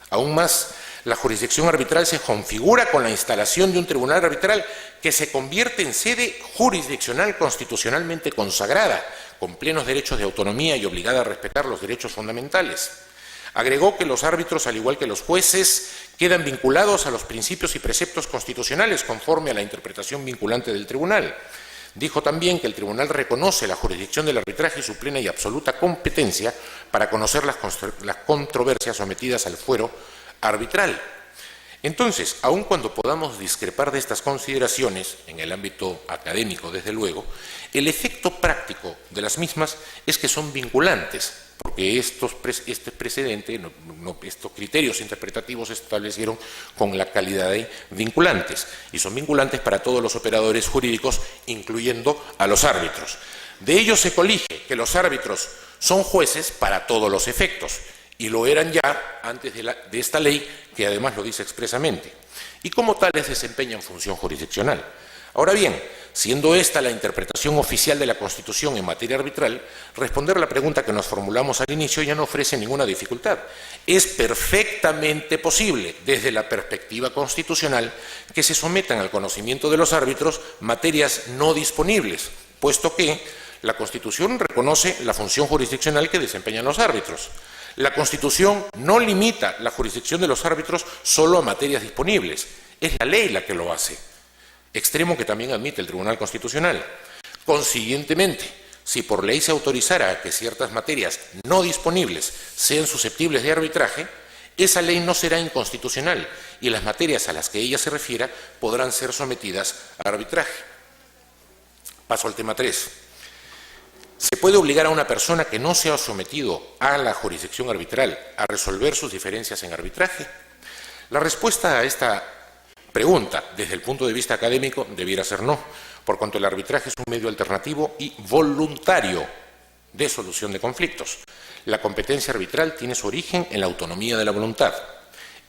Aún más, la jurisdicción arbitral se configura con la instalación de un tribunal arbitral que se convierte en sede jurisdiccional constitucionalmente consagrada, con plenos derechos de autonomía y obligada a respetar los derechos fundamentales. Agregó que los árbitros, al igual que los jueces, quedan vinculados a los principios y preceptos constitucionales conforme a la interpretación vinculante del tribunal. Dijo también que el tribunal reconoce la jurisdicción del arbitraje y su plena y absoluta competencia para conocer las controversias sometidas al fuero arbitral. Entonces, aun cuando podamos discrepar de estas consideraciones, en el ámbito académico desde luego, el efecto práctico de las mismas es que son vinculantes, porque estos criterios interpretativos se establecieron con la calidad de vinculantes, y son vinculantes para todos los operadores jurídicos, incluyendo a los árbitros. De ello se colige que los árbitros son jueces para todos los efectos, y lo eran ya antes de esta ley, que además lo dice expresamente, y como tales desempeñan función jurisdiccional. Ahora bien, siendo esta la interpretación oficial de la Constitución en materia arbitral, responder la pregunta que nos formulamos al inicio ya no ofrece ninguna dificultad. Es perfectamente posible, desde la perspectiva constitucional, que se sometan al conocimiento de los árbitros materias no disponibles, puesto que la Constitución reconoce la función jurisdiccional que desempeñan los árbitros. La Constitución no limita la jurisdicción de los árbitros solo a materias disponibles, es la ley la que lo hace, extremo que también admite el Tribunal Constitucional. Consiguientemente, si por ley se autorizara a que ciertas materias no disponibles sean susceptibles de arbitraje, esa ley no será inconstitucional y las materias a las que ella se refiera podrán ser sometidas a arbitraje. Paso al tema 3. ¿Se puede obligar a una persona que no se ha sometido a la jurisdicción arbitral a resolver sus diferencias en arbitraje? La respuesta a esta pregunta, desde el punto de vista académico, debiera ser no, por cuanto el arbitraje es un medio alternativo y voluntario de solución de conflictos. La competencia arbitral tiene su origen en la autonomía de la voluntad.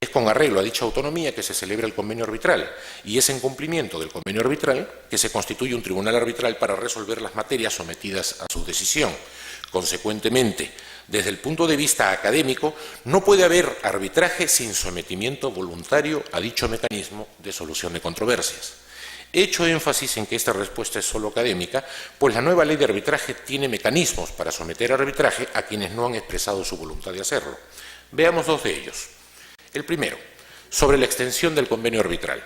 Es con arreglo a dicha autonomía que se celebra el convenio arbitral y es en cumplimiento del convenio arbitral que se constituye un tribunal arbitral para resolver las materias sometidas a su decisión. Consecuentemente, desde el punto de vista académico, no puede haber arbitraje sin sometimiento voluntario a dicho mecanismo de solución de controversias. He hecho énfasis en que esta respuesta es solo académica, pues la nueva ley de arbitraje tiene mecanismos para someter a arbitraje a quienes no han expresado su voluntad de hacerlo. Veamos dos de ellos. El primero, sobre la extensión del convenio arbitral.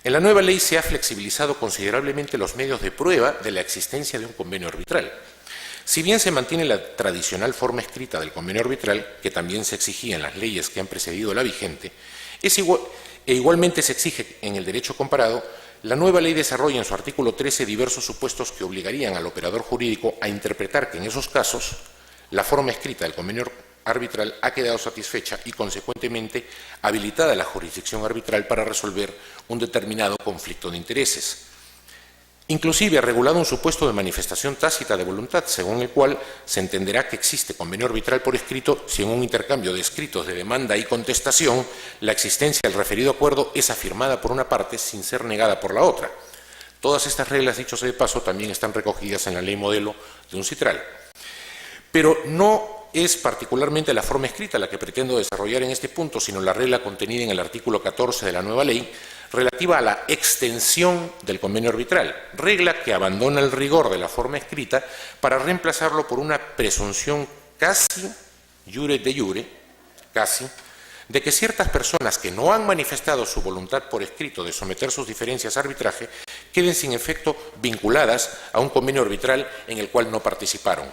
En la nueva ley se ha flexibilizado considerablemente los medios de prueba de la existencia de un convenio arbitral. Si bien se mantiene la tradicional forma escrita del convenio arbitral, que también se exigía en las leyes que han precedido la vigente, igualmente se exige en el derecho comparado, la nueva ley desarrolla en su artículo 13 diversos supuestos que obligarían al operador jurídico a interpretar que en esos casos la forma escrita del convenio arbitral ha quedado satisfecha y, consecuentemente, habilitada la jurisdicción arbitral para resolver un determinado conflicto de intereses. Inclusive ha regulado un supuesto de manifestación tácita de voluntad, según el cual se entenderá que existe convenio arbitral por escrito si en un intercambio de escritos de demanda y contestación la existencia del referido acuerdo es afirmada por una parte sin ser negada por la otra. Todas estas reglas, dicho sea de paso, también están recogidas en la ley modelo de UNCITRAL. Pero no es particularmente la forma escrita la que pretendo desarrollar en este punto, sino la regla contenida en el artículo 14 de la nueva ley relativa a la extensión del convenio arbitral, regla que abandona el rigor de la forma escrita para reemplazarlo por una presunción casi iure de iure, de que ciertas personas que no han manifestado su voluntad por escrito de someter sus diferencias a arbitraje queden sin efecto vinculadas a un convenio arbitral en el cual no participaron.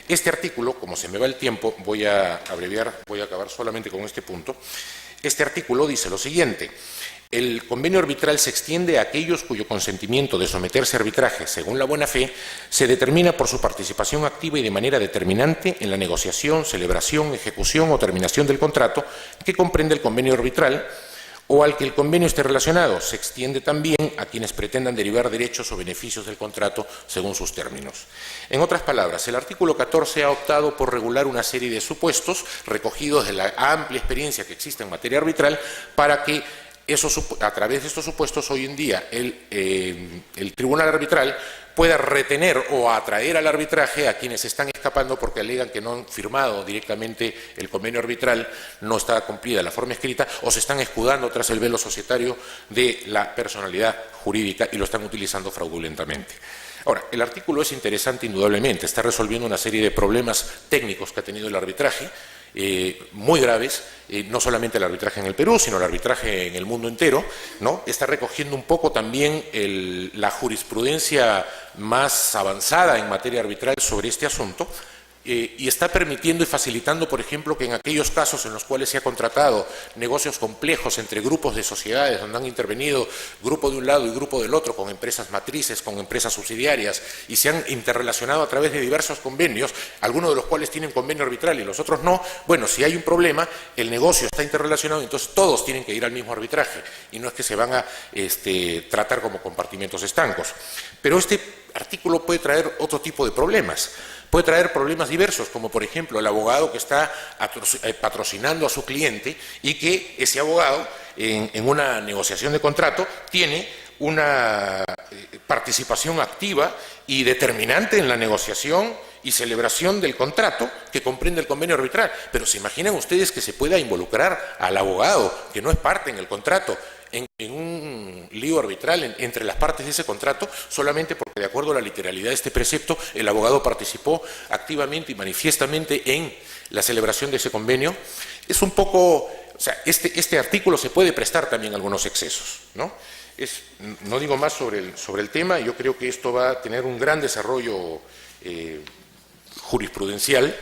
Este artículo, como se me va el tiempo, voy a abreviar, voy a acabar solamente con este punto. Este artículo dice lo siguiente: El convenio arbitral se extiende a aquellos cuyo consentimiento de someterse a arbitraje, según la buena fe, se determina por su participación activa y de manera determinante en la negociación, celebración, ejecución o terminación del contrato que comprende el convenio arbitral, o al que el convenio esté relacionado. Se extiende también a quienes pretendan derivar derechos o beneficios del contrato según sus términos. En otras palabras, el artículo 14 ha optado por regular una serie de supuestos recogidos de la amplia experiencia que existe en materia arbitral para que a través de estos supuestos hoy en día el tribunal arbitral pueda retener o atraer al arbitraje a quienes están escapando porque alegan que no han firmado directamente el convenio arbitral, no está cumplida la forma escrita o se están escudando tras el velo societario de la personalidad jurídica y lo están utilizando fraudulentamente. Ahora, el artículo es interesante indudablemente, está resolviendo una serie de problemas técnicos que ha tenido el arbitraje, muy graves, no solamente el arbitraje en el Perú, sino el arbitraje en el mundo entero, ¿no? Está recogiendo un poco también la jurisprudencia más avanzada en materia arbitral sobre este asunto, y está permitiendo y facilitando, por ejemplo, que en aquellos casos en los cuales se ha contratado negocios complejos entre grupos de sociedades, donde han intervenido grupo de un lado y grupo del otro, con empresas matrices, con empresas subsidiarias, y se han interrelacionado a través de diversos convenios, algunos de los cuales tienen convenio arbitral y los otros no, bueno, si hay un problema, el negocio está interrelacionado, entonces todos tienen que ir al mismo arbitraje, y no es que se van a tratar como compartimentos estancos. Pero este artículo puede traer otro tipo de problemas. Puede traer problemas diversos, como por ejemplo el abogado que está patrocinando a su cliente y que ese abogado en una negociación de contrato tiene una participación activa y determinante en la negociación y celebración del contrato que comprende el convenio arbitral. Pero ¿se imaginan ustedes que se pueda involucrar al abogado que no es parte en el contrato en un lío arbitral entre las partes de ese contrato, solamente porque de acuerdo a la literalidad de este precepto el abogado participó activamente y manifiestamente en la celebración de ese convenio? Es un poco, o sea, este artículo se puede prestar también a algunos excesos, ¿no? No digo más sobre el tema, yo creo que esto va a tener un gran desarrollo jurisprudencial,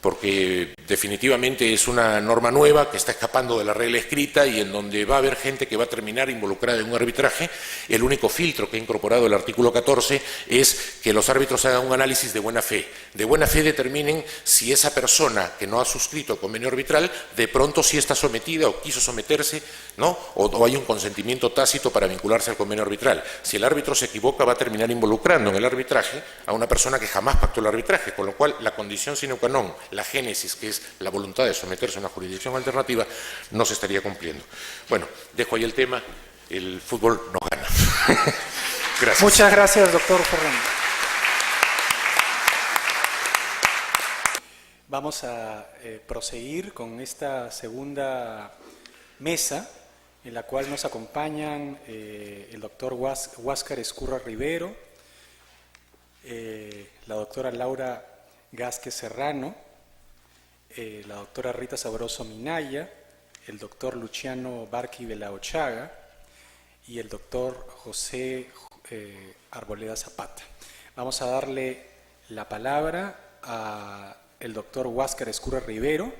porque definitivamente es una norma nueva que está escapando de la regla escrita y en donde va a haber gente que va a terminar involucrada en un arbitraje. El único filtro que ha incorporado el artículo 14 es que los árbitros hagan un análisis de buena fe. De buena fe determinen si esa persona que no ha suscrito el convenio arbitral de pronto sí está sometida o quiso someterse, ¿no? O hay un consentimiento tácito para vincularse al convenio arbitral. Si el árbitro se equivoca va a terminar involucrando en el arbitraje a una persona que jamás pactó el arbitraje, con lo cual la condición sine qua non, la génesis, que es la voluntad de someterse a una jurisdicción alternativa, no se estaría cumpliendo. Bueno, dejo ahí el tema, el fútbol no gana. Gracias. Muchas gracias, doctor Ferrando. Vamos a proseguir con esta segunda mesa, en la cual nos acompañan el doctor Huáscar Ezcurra Rivero, la doctora Laura Gázquez Serrano, la doctora Rita Sabroso Minaya, el doctor Luciano Barqui Belaochaga y el doctor José Arboleda Zapata. Vamos a darle la palabra al doctor Huáscar Ezcurra Rivero.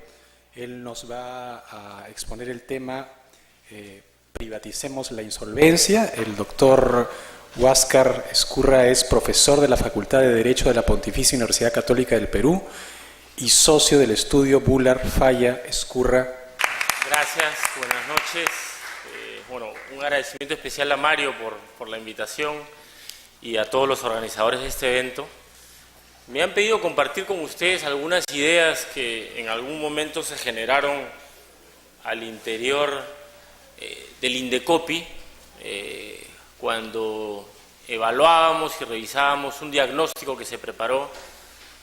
Él nos va a exponer el tema Privaticemos la insolvencia. El doctor Huáscar Ezcurra es profesor de la Facultad de Derecho de la Pontificia Universidad Católica del Perú y socio del estudio Bular Falla Ezcurra. Gracias, buenas noches. Bueno, un agradecimiento especial a Mario por la invitación y a todos los organizadores de este evento. Me han pedido compartir con ustedes algunas ideas que en algún momento se generaron al interior del Indecopi, cuando evaluábamos y revisábamos un diagnóstico que se preparó.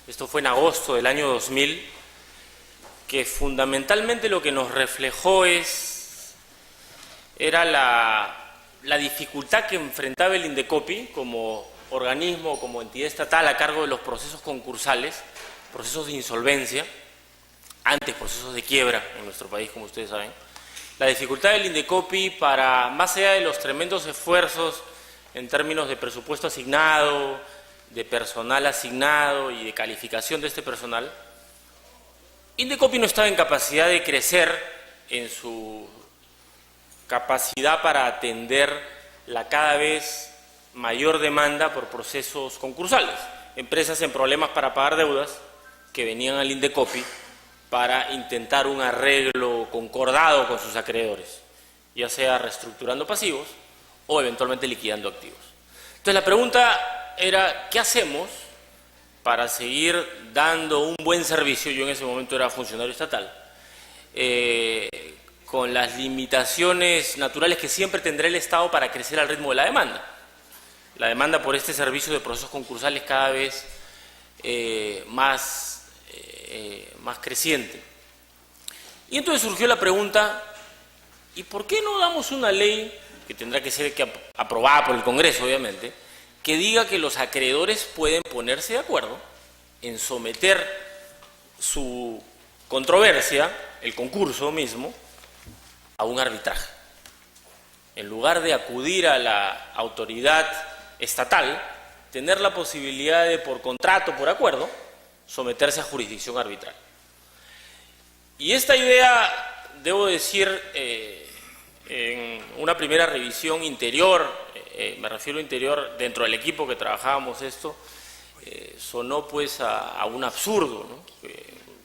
Esto fue en agosto del año 2000, que fundamentalmente lo que nos reflejó era la dificultad que enfrentaba el Indecopi como organismo, como entidad estatal a cargo de los procesos concursales, procesos de insolvencia, antes procesos de quiebra en nuestro país, como ustedes saben. La dificultad del Indecopi para, más allá de los tremendos esfuerzos en términos de presupuesto asignado, de personal asignado y de calificación de este personal, Indecopi no estaba en capacidad de crecer en su capacidad para atender la cada vez mayor demanda por procesos concursales. Empresas en problemas para pagar deudas que venían al Indecopi para intentar un arreglo concordado con sus acreedores, ya sea reestructurando pasivos o eventualmente liquidando activos. Entonces la pregunta era, ¿qué hacemos para seguir dando un buen servicio? Yo en ese momento era funcionario estatal, con las limitaciones naturales que siempre tendrá el Estado para crecer al ritmo de la demanda. La demanda por este servicio de procesos concursales cada vez más creciente. Y entonces surgió la pregunta, ¿y por qué no damos una ley, que tendrá que ser aprobada por el Congreso obviamente, que diga que los acreedores pueden ponerse de acuerdo en someter su controversia, el concurso mismo, a un arbitraje? En lugar de acudir a la autoridad estatal, tener la posibilidad de, por contrato, por acuerdo, someterse a jurisdicción arbitral. Y esta idea, debo decir, en una primera revisión interior, me refiero a interior dentro del equipo que trabajábamos esto, sonó pues a un absurdo, ¿no?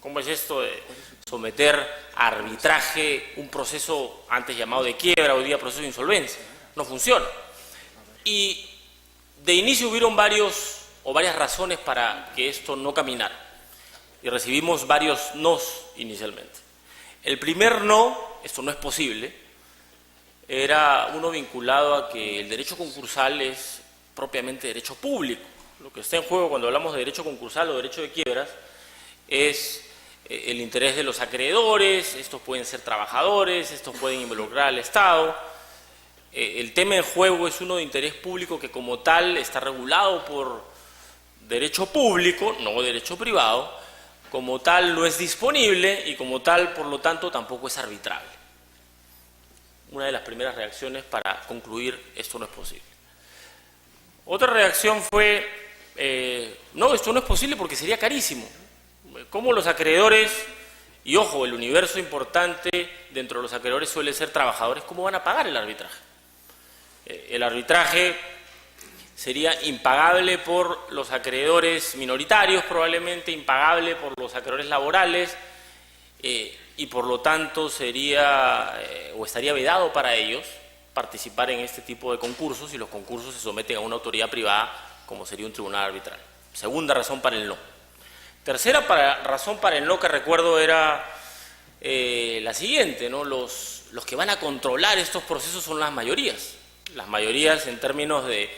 ¿Cómo es esto de someter a arbitraje un proceso antes llamado de quiebra, hoy día proceso de insolvencia? No funciona. Y de inicio hubieron varias razones para que esto no caminara. Y recibimos varios nos inicialmente. El primer no, esto no es posible, era uno vinculado a que el derecho concursal es propiamente derecho público. Lo que está en juego cuando hablamos de derecho concursal o derecho de quiebras es el interés de los acreedores, estos pueden ser trabajadores, estos pueden involucrar al Estado. El tema en juego es uno de interés público que como tal está regulado por derecho público, no derecho privado, como tal no es disponible y como tal, por lo tanto, tampoco es arbitrable. Una de las primeras reacciones para concluir esto no es posible. Otra reacción fue, no, esto no es posible porque sería carísimo. ¿Cómo los acreedores, y ojo, el universo importante dentro de los acreedores suele ser trabajadores, cómo van a pagar el arbitraje? El arbitraje sería impagable por los acreedores minoritarios, probablemente impagable por los acreedores laborales, y por lo tanto sería o estaría vedado para ellos participar en este tipo de concursos, y los concursos se someten a una autoridad privada como sería un tribunal arbitral. Segunda razón para el no. Tercera razón para el no que recuerdo era la siguiente, ¿no? Los que van a controlar estos procesos son las mayorías. Las mayorías en términos de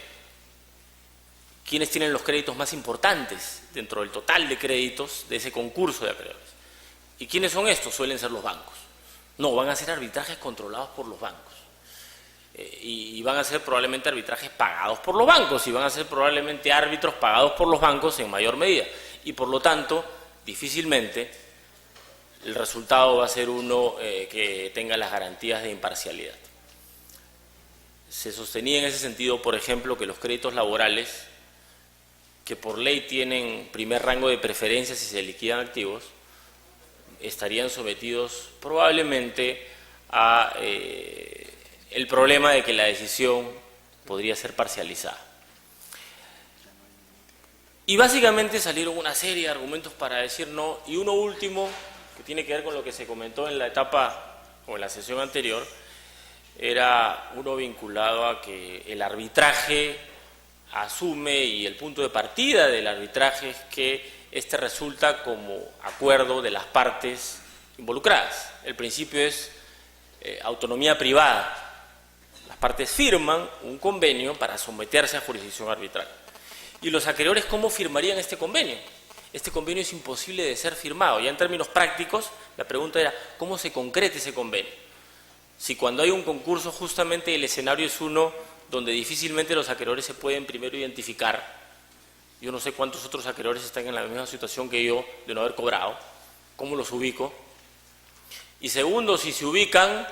quiénes tienen los créditos más importantes dentro del total de créditos de ese concurso de acreedores. ¿Y quiénes son estos? Suelen ser los bancos. No, van a ser arbitrajes controlados por los bancos. Y van a ser probablemente arbitrajes pagados por los bancos, y van a ser probablemente árbitros pagados por los bancos en mayor medida. Y por lo tanto, difícilmente el resultado va a ser uno que tenga las garantías de imparcialidad. Se sostenía en ese sentido, por ejemplo, que los créditos laborales, que por ley tienen primer rango de preferencia si se liquidan activos, estarían sometidos probablemente a el problema de que la decisión podría ser parcializada. Y básicamente salieron una serie de argumentos para decir no, y uno último, que tiene que ver con lo que se comentó en la etapa o en la sesión anterior, era uno vinculado a que el arbitraje asume, y el punto de partida del arbitraje es que este resulta como acuerdo de las partes involucradas. El principio es autonomía privada. Las partes firman un convenio para someterse a jurisdicción arbitral. ¿Y los acreedores cómo firmarían este convenio? Este convenio es imposible de ser firmado. Ya en términos prácticos, la pregunta era, ¿cómo se concreta ese convenio? Si cuando hay un concurso, justamente el escenario es uno donde difícilmente los acreedores se pueden primero identificar. Yo no sé cuántos otros acreedores están en la misma situación que yo de no haber cobrado. ¿Cómo los ubico? Y segundo, si se ubican,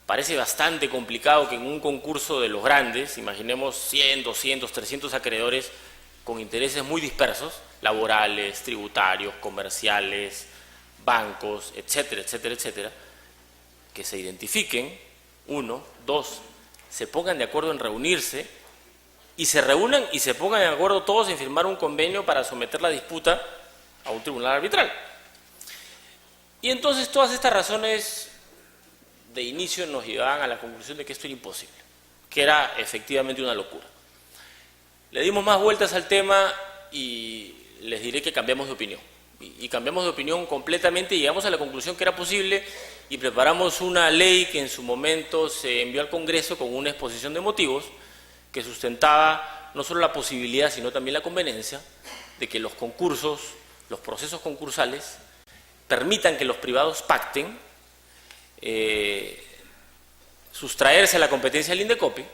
parece bastante complicado que en un concurso de los grandes, imaginemos 100, 200, 300 acreedores con intereses muy dispersos, laborales, tributarios, comerciales, bancos, etcétera, etcétera, etcétera, que se identifiquen uno. Dos, se pongan de acuerdo en reunirse y se reúnan y se pongan de acuerdo todos en firmar un convenio para someter la disputa a un tribunal arbitral. Y entonces todas estas razones de inicio nos llevaban a la conclusión de que esto era imposible, que era efectivamente una locura. Le dimos más vueltas al tema y les diré que cambiamos de opinión. Y cambiamos de opinión completamente y llegamos a la conclusión que era posible y preparamos una ley que en su momento se envió al Congreso con una exposición de motivos que sustentaba no solo la posibilidad, sino también la conveniencia de que los concursos, los procesos concursales, permitan que los privados pacten, sustraerse a la competencia del INDECOPI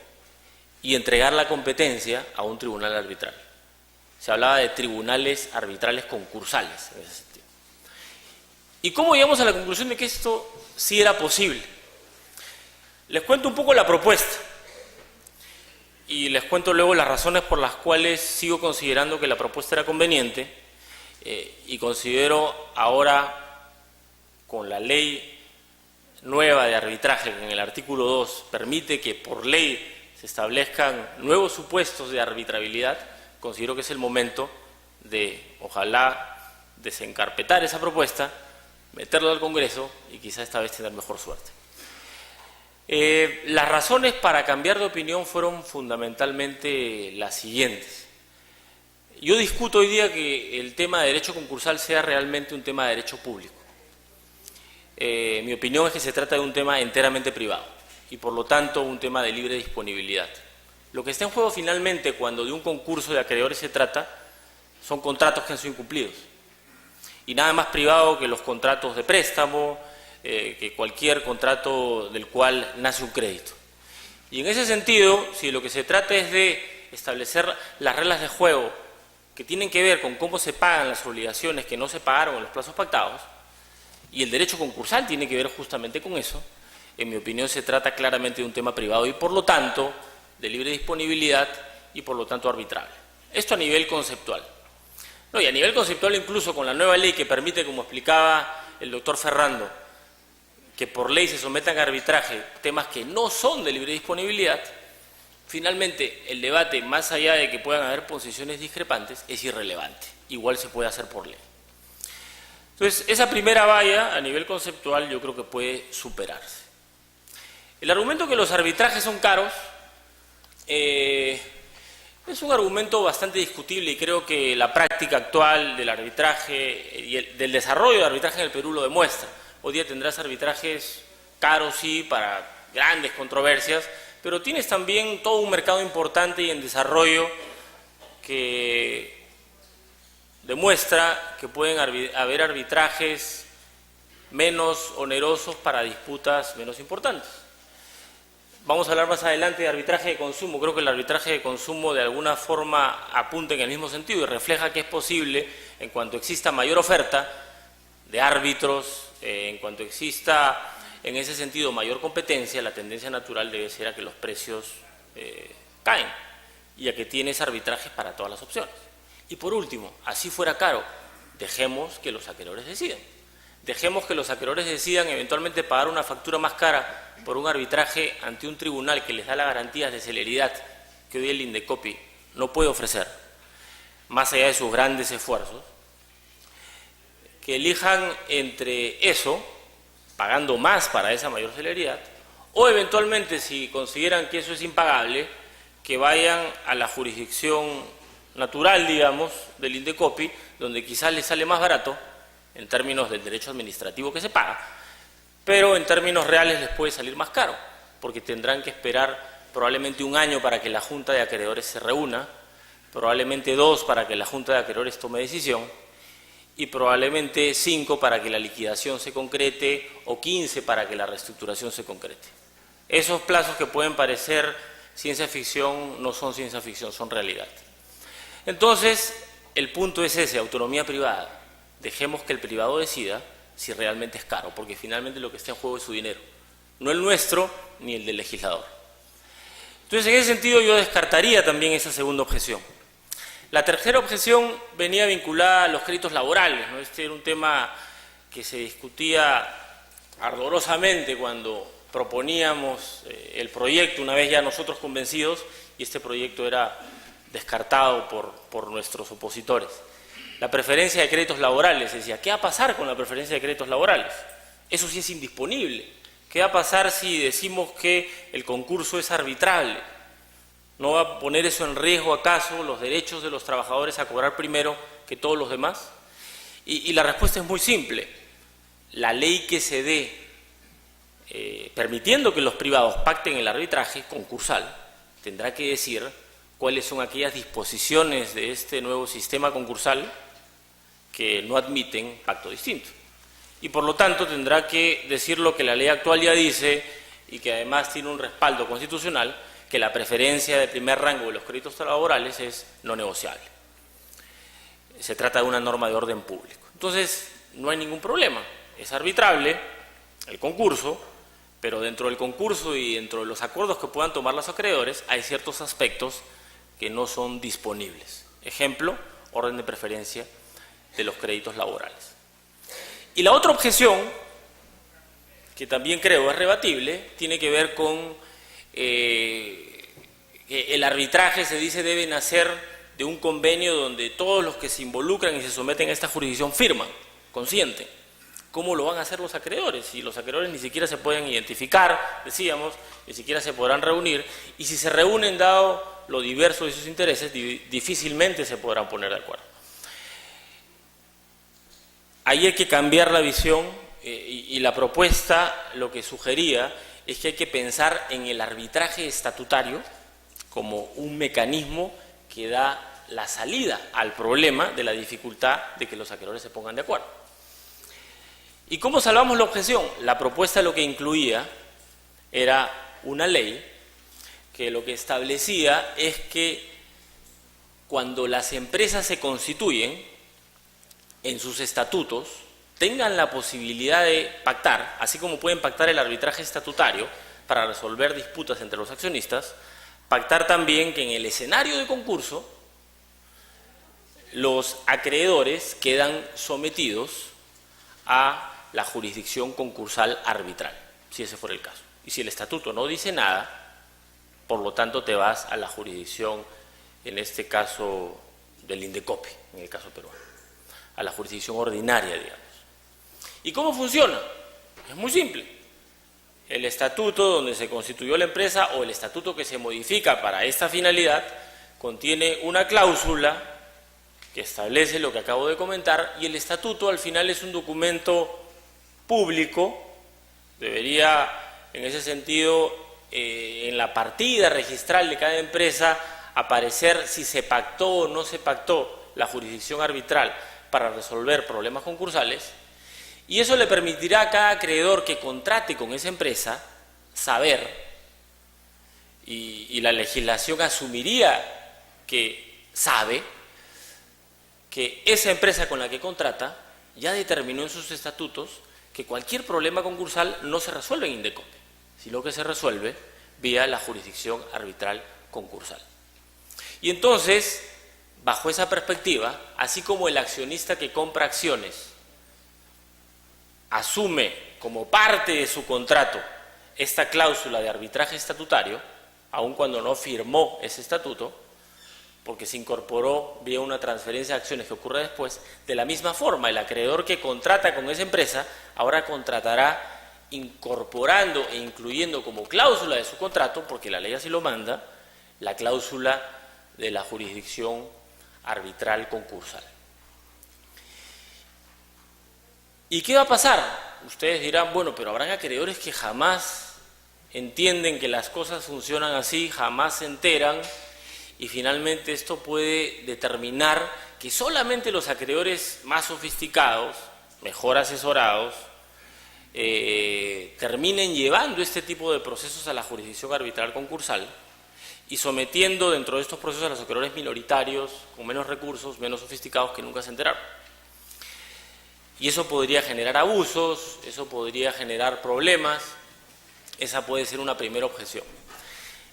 y entregar la competencia a un tribunal arbitral. Se hablaba de tribunales arbitrales concursales en ese sentido. ¿Y cómo llegamos a la conclusión de que esto sí era posible? Les cuento un poco la propuesta y les cuento luego las razones por las cuales sigo considerando que la propuesta era conveniente y considero ahora, con la ley nueva de arbitraje, que en el artículo 2 permite que por ley se establezcan nuevos supuestos de arbitrabilidad, considero que es el momento de, ojalá, desencarpetar esa propuesta, meterla al Congreso y quizá esta vez tener mejor suerte. Las razones para cambiar de opinión fueron fundamentalmente las siguientes. Yo discuto hoy día que el tema de derecho concursal sea realmente un tema de derecho público. Mi opinión es que se trata de un tema enteramente privado y por lo tanto un tema de libre disponibilidad. Lo que está en juego finalmente cuando de un concurso de acreedores se trata son contratos que han sido incumplidos. Y nada más privado que los contratos de préstamo, que cualquier contrato del cual nace un crédito. Y en ese sentido, si lo que se trata es de establecer las reglas de juego que tienen que ver con cómo se pagan las obligaciones que no se pagaron en los plazos pactados, y el derecho concursal tiene que ver justamente con eso, en mi opinión se trata claramente de un tema privado y por lo tanto de libre disponibilidad y por lo tanto arbitrable. Esto a nivel conceptual. No, y a nivel conceptual incluso con la nueva ley que permite, como explicaba el doctor Ferrando, que por ley se sometan a arbitraje temas que no son de libre disponibilidad, finalmente el debate, más allá de que puedan haber posiciones discrepantes, es irrelevante. Igual se puede hacer por ley. Entonces, esa primera valla a nivel conceptual yo creo que puede superarse. El argumento que los arbitrajes son caros es un argumento bastante discutible y creo que la práctica actual del arbitraje y del desarrollo del arbitraje en el Perú lo demuestra. Hoy día tendrás arbitrajes caros, sí, para grandes controversias, pero tienes también todo un mercado importante y en desarrollo que demuestra que pueden haber arbitrajes menos onerosos para disputas menos importantes. Vamos a hablar más adelante de arbitraje de consumo. Creo que el arbitraje de consumo de alguna forma apunta en el mismo sentido y refleja que es posible, en cuanto exista mayor oferta de árbitros, en cuanto exista en ese sentido mayor competencia, la tendencia natural debe ser a que los precios caen y a que tienes arbitrajes para todas las opciones. Y por último, así fuera caro, dejemos que los acreedores decidan. Dejemos que los acreedores decidan eventualmente pagar una factura más cara por un arbitraje ante un tribunal que les da las garantías de celeridad que hoy el INDECOPI no puede ofrecer, más allá de sus grandes esfuerzos, que elijan entre eso, pagando más para esa mayor celeridad, o eventualmente, si consideran que eso es impagable, que vayan a la jurisdicción natural, digamos, del INDECOPI, donde quizás les sale más barato en términos del derecho administrativo que se paga, pero en términos reales les puede salir más caro, porque tendrán que esperar probablemente un año para que la Junta de Acreedores se reúna, probablemente 2 para que la Junta de Acreedores tome decisión, y probablemente 5 para que la liquidación se concrete, o 15 para que la reestructuración se concrete. Esos plazos que pueden parecer ciencia ficción no son ciencia ficción, son realidad. Entonces, el punto es ese, autonomía privada. Dejemos que el privado decida si realmente es caro, porque finalmente lo que está en juego es su dinero, no el nuestro ni el del legislador. Entonces, en ese sentido, yo descartaría también esa segunda objeción. La tercera objeción venía vinculada a los créditos laborales, ¿no? Este era un tema que se discutía ardorosamente cuando proponíamos el proyecto una vez ya nosotros convencidos y este proyecto era descartado por nuestros opositores. La preferencia de créditos laborales, decía, ¿qué va a pasar con la preferencia de créditos laborales? Eso sí es indisponible. ¿Qué va a pasar si decimos que el concurso es arbitrable? ¿No va a poner eso en riesgo acaso los derechos de los trabajadores a cobrar primero que todos los demás? Y la respuesta es muy simple. La ley que se dé permitiendo que los privados pacten el arbitraje concursal tendrá que decir cuáles son aquellas disposiciones de este nuevo sistema concursal que no admiten pacto distinto. Y por lo tanto tendrá que decir lo que la ley actual ya dice y que además tiene un respaldo constitucional, que la preferencia de primer rango de los créditos laborales es no negociable. Se trata de una norma de orden público. Entonces, no hay ningún problema. Es arbitrable el concurso, pero dentro del concurso y dentro de los acuerdos que puedan tomar los acreedores hay ciertos aspectos que no son disponibles. Ejemplo, orden de preferencia de los créditos laborales. Y la otra objeción, que también creo es rebatible, tiene que ver con que el arbitraje, se dice, debe nacer de un convenio donde todos los que se involucran y se someten a esta jurisdicción firman, consienten. ¿Cómo lo van a hacer los acreedores? Si los acreedores ni siquiera se pueden identificar, decíamos, ni siquiera se podrán reunir, y si se reúnen, dado lo diverso de sus intereses, difícilmente se podrán poner de acuerdo. Ahí hay que cambiar la visión y la propuesta lo que sugería es que hay que pensar en el arbitraje estatutario como un mecanismo que da la salida al problema de la dificultad de que los acreedores se pongan de acuerdo. ¿Y cómo salvamos la objeción? La propuesta lo que incluía era una ley que lo que establecía es que cuando las empresas se constituyen, en sus estatutos, tengan la posibilidad de pactar, así como pueden pactar el arbitraje estatutario para resolver disputas entre los accionistas, pactar también que en el escenario de concurso los acreedores quedan sometidos a la jurisdicción concursal arbitral, si ese fuera el caso. Y si el estatuto no dice nada, por lo tanto te vas a la jurisdicción, en este caso del INDECOPI, en el caso peruano, a la jurisdicción ordinaria, digamos. ¿Y cómo funciona? Es muy simple. El estatuto donde se constituyó la empresa o el estatuto que se modifica para esta finalidad contiene una cláusula que establece lo que acabo de comentar, y el estatuto al final es un documento público, debería en ese sentido en la partida registral de cada empresa aparecer si se pactó o no se pactó la jurisdicción arbitral para resolver problemas concursales, y eso le permitirá a cada acreedor que contrate con esa empresa saber, y la legislación asumiría que sabe, que esa empresa con la que contrata ya determinó en sus estatutos que cualquier problema concursal no se resuelve en INDECOPI, sino que se resuelve vía la jurisdicción arbitral concursal. Y entonces, bajo esa perspectiva, así como el accionista que compra acciones asume como parte de su contrato esta cláusula de arbitraje estatutario, aun cuando no firmó ese estatuto, porque se incorporó vía una transferencia de acciones que ocurre después, de la misma forma el acreedor que contrata con esa empresa ahora contratará incorporando e incluyendo como cláusula de su contrato, porque la ley así lo manda, la cláusula de la jurisdicción arbitral concursal. ¿Y qué va a pasar? Ustedes dirán, bueno, pero habrán acreedores que jamás entienden que las cosas funcionan así, jamás se enteran, y finalmente esto puede determinar que solamente los acreedores más sofisticados, mejor asesorados, terminen llevando este tipo de procesos a la jurisdicción arbitral concursal y sometiendo dentro de estos procesos a los acreedores minoritarios, con menos recursos, menos sofisticados, que nunca se enteraron. Y eso podría generar abusos, eso podría generar problemas, esa puede ser una primera objeción.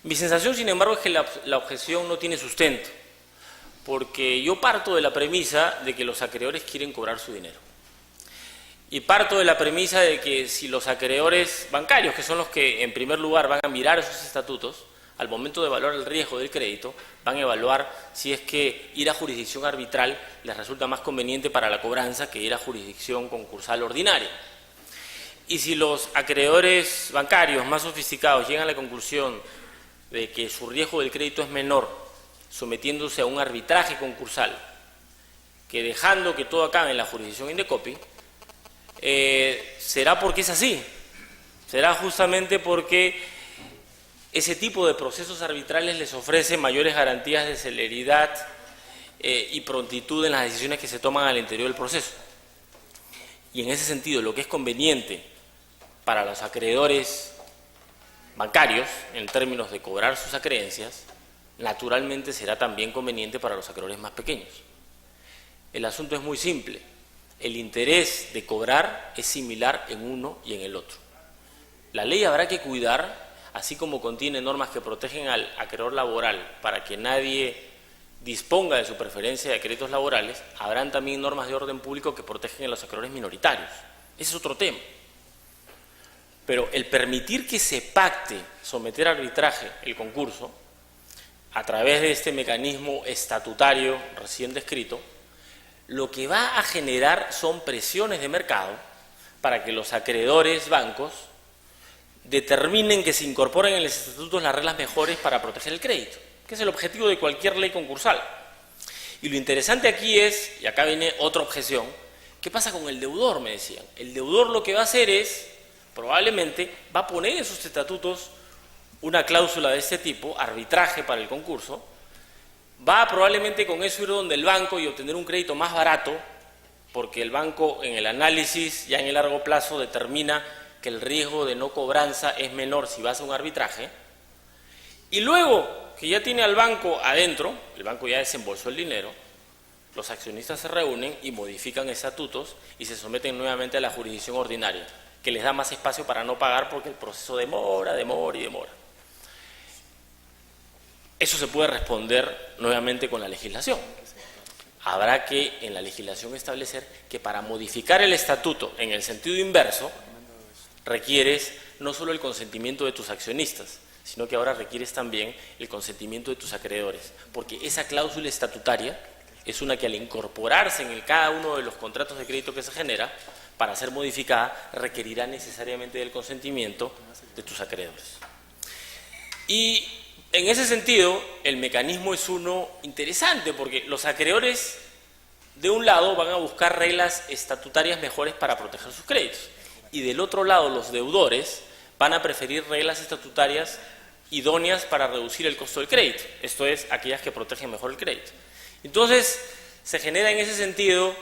Mi sensación, sin embargo, es que la objeción no tiene sustento, porque yo parto de la premisa de que los acreedores quieren cobrar su dinero. Y parto de la premisa de que si los acreedores bancarios, que son los que en primer lugar van a mirar esos estatutos, al momento de evaluar el riesgo del crédito, van a evaluar si es que ir a jurisdicción arbitral les resulta más conveniente para la cobranza que ir a jurisdicción concursal ordinaria. Y si los acreedores bancarios más sofisticados llegan a la conclusión de que su riesgo del crédito es menor sometiéndose a un arbitraje concursal que dejando que todo acabe en la jurisdicción Indecopi, será porque es así, será justamente porque ese tipo de procesos arbitrales les ofrece mayores garantías de celeridad y prontitud en las decisiones que se toman al interior del proceso. Y en ese sentido, lo que es conveniente para los acreedores bancarios, en términos de cobrar sus acreencias, naturalmente será también conveniente para los acreedores más pequeños. El asunto es muy simple. El interés de cobrar es similar en uno y en el otro. La ley habrá que cuidar, así como contiene normas que protegen al acreedor laboral para que nadie disponga de su preferencia de créditos laborales, habrán también normas de orden público que protegen a los acreedores minoritarios. Ese es otro tema. Pero el permitir que se pacte someter a arbitraje el concurso a través de este mecanismo estatutario recién descrito, lo que va a generar son presiones de mercado para que los acreedores bancos determinen que se incorporen en los estatutos las reglas mejores para proteger el crédito, que es el objetivo de cualquier ley concursal. Y lo interesante aquí es, y acá viene otra objeción, ¿qué pasa con el deudor? Me decían. El deudor lo que va a hacer es, probablemente, va a poner en sus estatutos una cláusula de este tipo, arbitraje para el concurso, va probablemente con eso ir donde el banco y obtener un crédito más barato, porque el banco en el análisis ya en el largo plazo determina que el riesgo de no cobranza es menor si vas a un arbitraje, y luego que ya tiene al banco adentro, el banco ya desembolsó el dinero, los accionistas se reúnen y modifican estatutos y se someten nuevamente a la jurisdicción ordinaria, que les da más espacio para no pagar porque el proceso demora. Eso se puede responder nuevamente con la legislación. Habrá que en la legislación establecer que para modificar el estatuto en el sentido inverso requieres no solo el consentimiento de tus accionistas, sino que ahora requieres también el consentimiento de tus acreedores, porque esa cláusula estatutaria es una que al incorporarse en cada uno de los contratos de crédito que se genera, para ser modificada, requerirá necesariamente del consentimiento de tus acreedores. Y en ese sentido, el mecanismo es uno interesante, porque los acreedores, de un lado, van a buscar reglas estatutarias mejores para proteger sus créditos, y del otro lado, los deudores van a preferir reglas estatutarias idóneas para reducir el costo del crédito, esto es, aquellas que protegen mejor el crédito. Entonces, se genera en ese sentido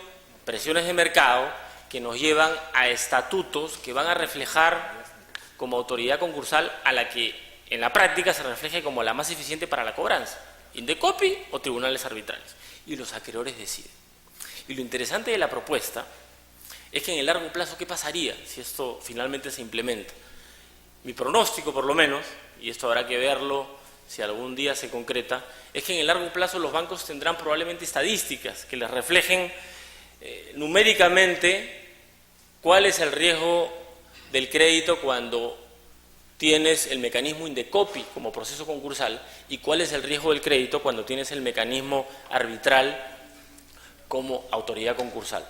presiones de mercado que nos llevan a estatutos que van a reflejar como autoridad concursal a la que en la práctica se refleje como la más eficiente para la cobranza, Indecopi o tribunales arbitrales, y los acreedores deciden. Y lo interesante de la propuesta es que en el largo plazo, ¿qué pasaría si esto finalmente se implementa? Mi pronóstico, por lo menos, y esto habrá que verlo si algún día se concreta, es que en el largo plazo los bancos tendrán probablemente estadísticas que les reflejen numéricamente cuál es el riesgo del crédito cuando tienes el mecanismo Indecopi como proceso concursal y cuál es el riesgo del crédito cuando tienes el mecanismo arbitral como autoridad concursal.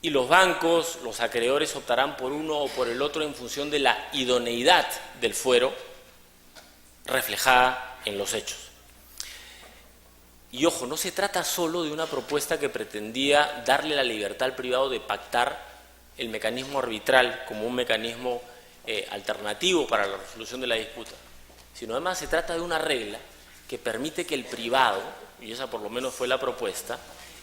Y los bancos, los acreedores optarán por uno o por el otro en función de la idoneidad del fuero reflejada en los hechos. Y ojo, no se trata solo de una propuesta que pretendía darle la libertad al privado de pactar el mecanismo arbitral como un mecanismo alternativo para la resolución de la disputa, sino además se trata de una regla que permite que el privado, y esa por lo menos fue la propuesta,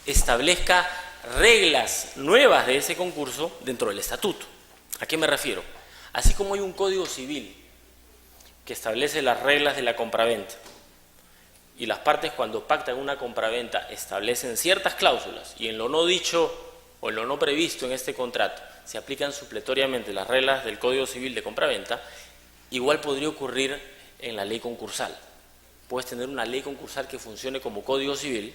establezca reglas nuevas de ese concurso dentro del estatuto. ¿A qué me refiero? Así como hay un código civil que establece las reglas de la compraventa y las partes cuando pactan una compraventa establecen ciertas cláusulas y en lo no dicho o en lo no previsto en este contrato se aplican supletoriamente las reglas del Código Civil de compraventa, igual podría ocurrir en la ley concursal. Puedes tener una ley concursal que funcione como Código Civil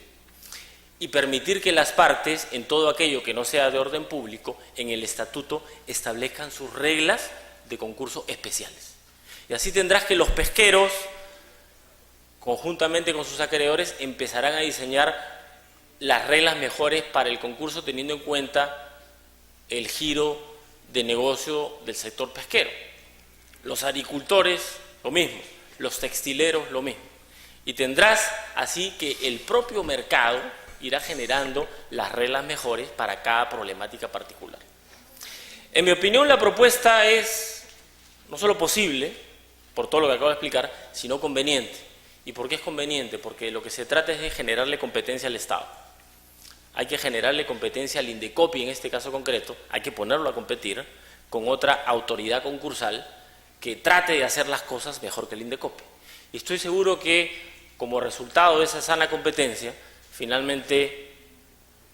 y permitir que las partes, en todo aquello que no sea de orden público, en el estatuto establezcan sus reglas de concurso especiales. Y así tendrás que los pesqueros, conjuntamente con sus acreedores, empezarán a diseñar las reglas mejores para el concurso, teniendo en cuenta el giro de negocio del sector pesquero. Los agricultores, lo mismo. Los textileros, lo mismo. Y tendrás así que el propio mercado irá generando las reglas mejores para cada problemática particular. En mi opinión, la propuesta es no solo posible, por todo lo que acabo de explicar, sino conveniente. ¿Y por qué es conveniente? Porque lo que se trata es de generarle competencia al Estado. Hay que generarle competencia al Indecopi, en este caso concreto, hay que ponerlo a competir con otra autoridad concursal que trate de hacer las cosas mejor que el Indecopi. Y estoy seguro que, como resultado de esa sana competencia, finalmente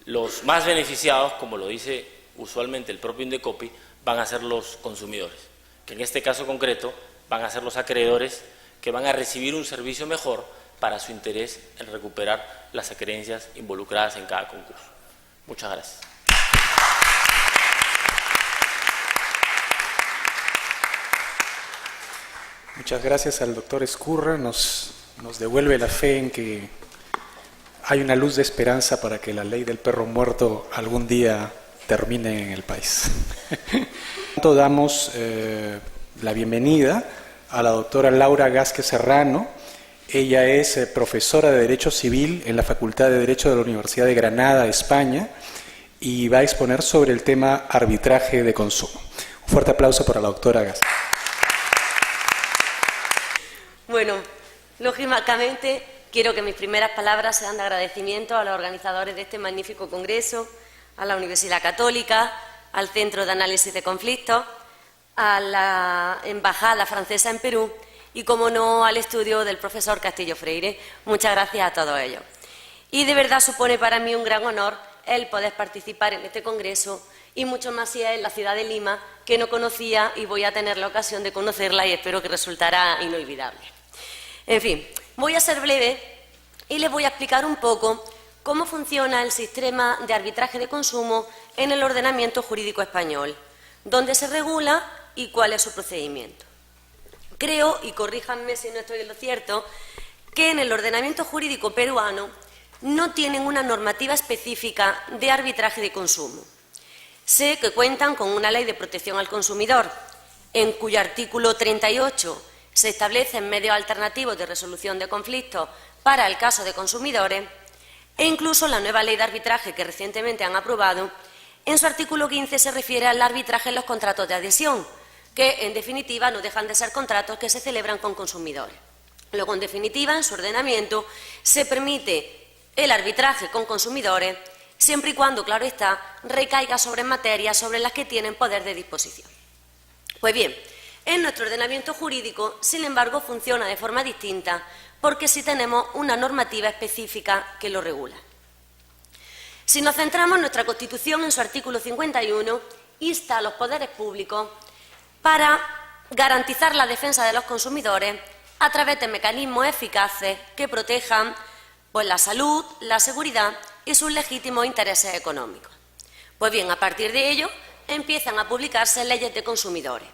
los más beneficiados, como lo dice usualmente el propio Indecopi, van a ser los consumidores, que en este caso concreto van a ser los acreedores que van a recibir un servicio mejor para su interés en recuperar las acreencias involucradas en cada concurso. Muchas gracias. Muchas gracias al doctor Ezcurra. Nos devuelve la fe en que hay una luz de esperanza para que la ley del perro muerto algún día termine en el país. Damos la bienvenida a la doctora Laura Gasque Serrano. Ella es profesora de Derecho Civil en la Facultad de Derecho de la Universidad de Granada, España, y va a exponer sobre el tema arbitraje de consumo. Un fuerte aplauso para la doctora Gasque. Bueno, lógicamente quiero que mis primeras palabras sean de agradecimiento a los organizadores de este magnífico congreso, a la Universidad Católica, al Centro de Análisis de Conflictos, a la Embajada Francesa en Perú y, como no, al estudio del profesor Castillo Freire. Muchas gracias a todos ellos. Y de verdad supone para mí un gran honor el poder participar en este congreso, y mucho más si es en la ciudad de Lima, que no conocía y voy a tener la ocasión de conocerla y espero que resultará inolvidable. En fin, voy a ser breve y les voy a explicar un poco cómo funciona el sistema de arbitraje de consumo en el ordenamiento jurídico español, dónde se regula y cuál es su procedimiento. Creo, y corríjanme si no estoy en lo cierto, que en el ordenamiento jurídico peruano no tienen una normativa específica de arbitraje de consumo. Sé que cuentan con una ley de protección al consumidor, en cuyo artículo 38 se establecen medios alternativos de resolución de conflictos para el caso de consumidores, e incluso la nueva ley de arbitraje que recientemente han aprobado, en su artículo 15 se refiere al arbitraje en los contratos de adhesión, que en definitiva no dejan de ser contratos que se celebran con consumidores. Luego, en definitiva, en su ordenamiento se permite el arbitraje con consumidores siempre y cuando, claro está, recaiga sobre materias sobre las que tienen poder de disposición. Pues bien, en nuestro ordenamiento jurídico, sin embargo, funciona de forma distinta porque sí tenemos una normativa específica que lo regula. Si nos centramos en nuestra Constitución, en su artículo 51, insta a los poderes públicos para garantizar la defensa de los consumidores a través de mecanismos eficaces que protejan la salud, la seguridad y sus legítimos intereses económicos. Pues bien, a partir de ello empiezan a publicarse leyes de consumidores.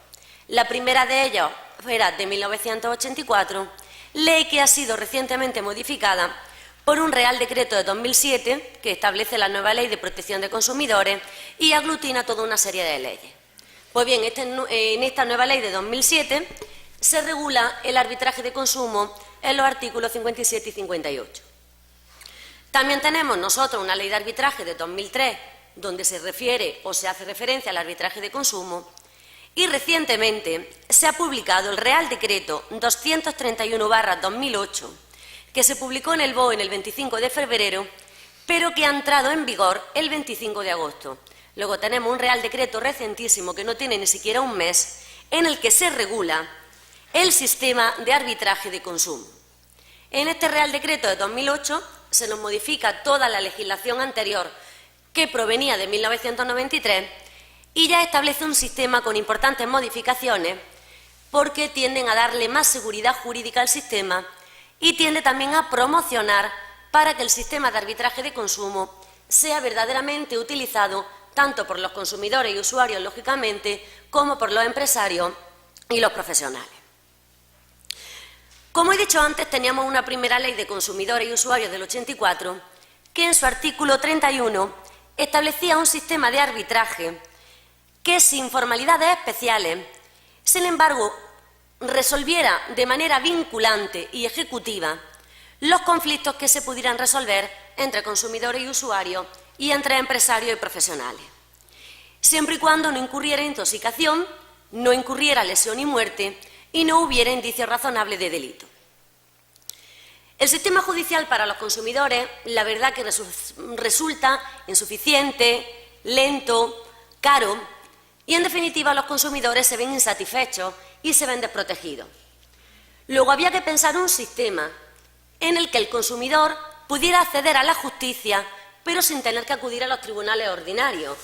La primera de ellas era de 1984, ley que ha sido recientemente modificada por un Real Decreto de 2007 que establece la nueva Ley de Protección de Consumidores y aglutina toda una serie de leyes. Pues bien, en esta nueva Ley de 2007 se regula el arbitraje de consumo en los artículos 57 y 58. También tenemos nosotros una Ley de Arbitraje de 2003 donde se refiere o se hace referencia al arbitraje de consumo. Y recientemente se ha publicado el Real Decreto 231/2008, que se publicó en el BOE en el 25 de febrero, pero que ha entrado en vigor el 25 de agosto. Luego tenemos un Real Decreto recientísimo, que no tiene ni siquiera un mes, en el que se regula el sistema de arbitraje de consumo. En este Real Decreto de 2008 se nos modifica toda la legislación anterior, que provenía de 1993, y ya establece un sistema con importantes modificaciones porque tienden a darle más seguridad jurídica al sistema y tiende también a promocionar para que el sistema de arbitraje de consumo sea verdaderamente utilizado tanto por los consumidores y usuarios, lógicamente, como por los empresarios y los profesionales. Como he dicho antes, teníamos una primera ley de consumidores y usuarios del 84 que en su artículo 31 establecía un sistema de arbitraje que, sin formalidades especiales, sin embargo, resolviera de manera vinculante y ejecutiva los conflictos que se pudieran resolver entre consumidores y usuarios y entre empresarios y profesionales, siempre y cuando no incurriera intoxicación, no incurriera lesión y muerte y no hubiera indicios razonables de delito. El sistema judicial para los consumidores, la verdad que resulta insuficiente, lento, caro y, en definitiva, los consumidores se ven insatisfechos y se ven desprotegidos. Luego había que pensar un sistema en el que el consumidor pudiera acceder a la justicia, pero sin tener que acudir a los tribunales ordinarios,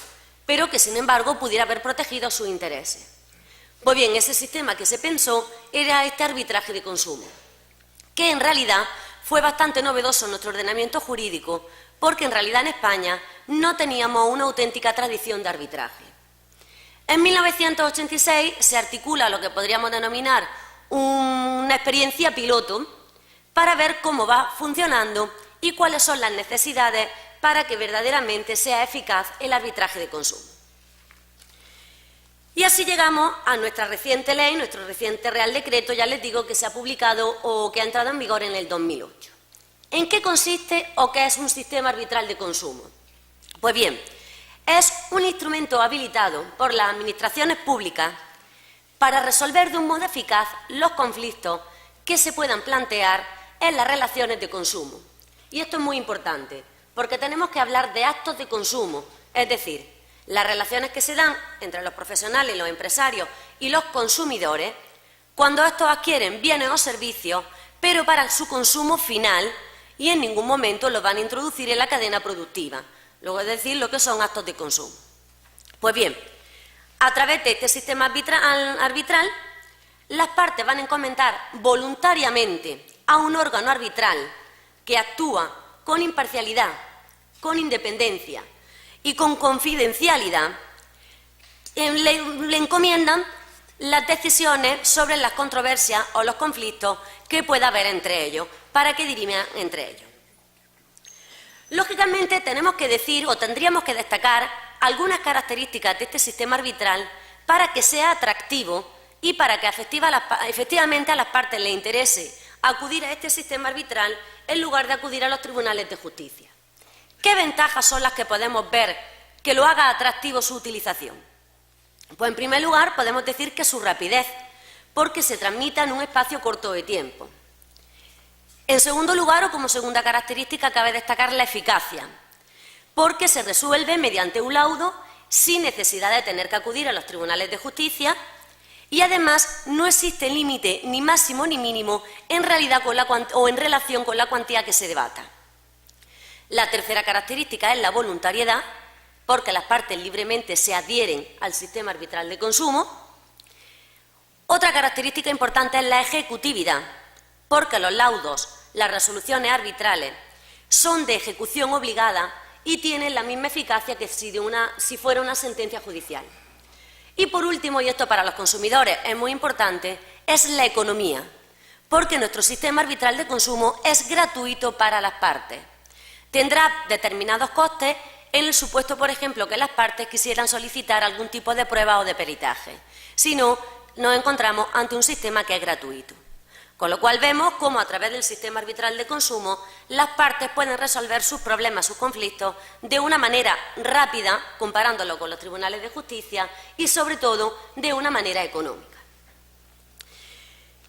pero que, sin embargo, pudiera haber protegido sus intereses. Pues bien, ese sistema que se pensó era este arbitraje de consumo, que en realidad fue bastante novedoso en nuestro ordenamiento jurídico, porque en realidad en España no teníamos una auténtica tradición de arbitraje. En 1986 se articula lo que podríamos denominar una experiencia piloto para ver cómo va funcionando y cuáles son las necesidades para que verdaderamente sea eficaz el arbitraje de consumo. Y así llegamos a nuestra reciente ley, nuestro reciente Real Decreto, ya les digo que se ha publicado o que ha entrado en vigor en el 2008. ¿En qué consiste o qué es un sistema arbitral de consumo? Pues bien, es un instrumento habilitado por las administraciones públicas para resolver de un modo eficaz los conflictos que se puedan plantear en las relaciones de consumo. Y esto es muy importante, porque tenemos que hablar de actos de consumo, es decir, las relaciones que se dan entre los profesionales, los empresarios y los consumidores cuando estos adquieren bienes o servicios, pero para su consumo final y en ningún momento los van a introducir en la cadena productiva. Luego es decir, lo que son actos de consumo. Pues bien, a través de este sistema arbitral, las partes van a encomendar voluntariamente a un órgano arbitral que actúa con imparcialidad, con independencia y con confidencialidad, le encomiendan las decisiones sobre las controversias o los conflictos que pueda haber entre ellos, para que diriman entre ellos. Lógicamente tenemos que decir o tendríamos que destacar algunas características de este sistema arbitral para que sea atractivo y para que efectivamente a las partes les interese acudir a este sistema arbitral en lugar de acudir a los tribunales de justicia. ¿Qué ventajas son las que podemos ver que lo haga atractivo su utilización? Pues en primer lugar podemos decir que su rapidez, porque se transmite en un espacio corto de tiempo. En segundo lugar, o como segunda característica, cabe destacar la eficacia, porque se resuelve mediante un laudo sin necesidad de tener que acudir a los tribunales de justicia y además no existe límite ni máximo ni mínimo en realidad en relación con la cuantía que se debata. La tercera característica es la voluntariedad, porque las partes libremente se adhieren al sistema arbitral de consumo. Otra característica importante es la ejecutividad, porque los laudos, las resoluciones arbitrales, son de ejecución obligada y tienen la misma eficacia que si fuera una sentencia judicial. Y por último, y esto para los consumidores es muy importante, es la economía, porque nuestro sistema arbitral de consumo es gratuito para las partes. Tendrá determinados costes en el supuesto, por ejemplo, que las partes quisieran solicitar algún tipo de prueba o de peritaje. Si no, nos encontramos ante un sistema que es gratuito. Con lo cual vemos cómo a través del sistema arbitral de consumo las partes pueden resolver sus problemas, sus conflictos, de una manera rápida, comparándolo con los tribunales de justicia, y sobre todo de una manera económica.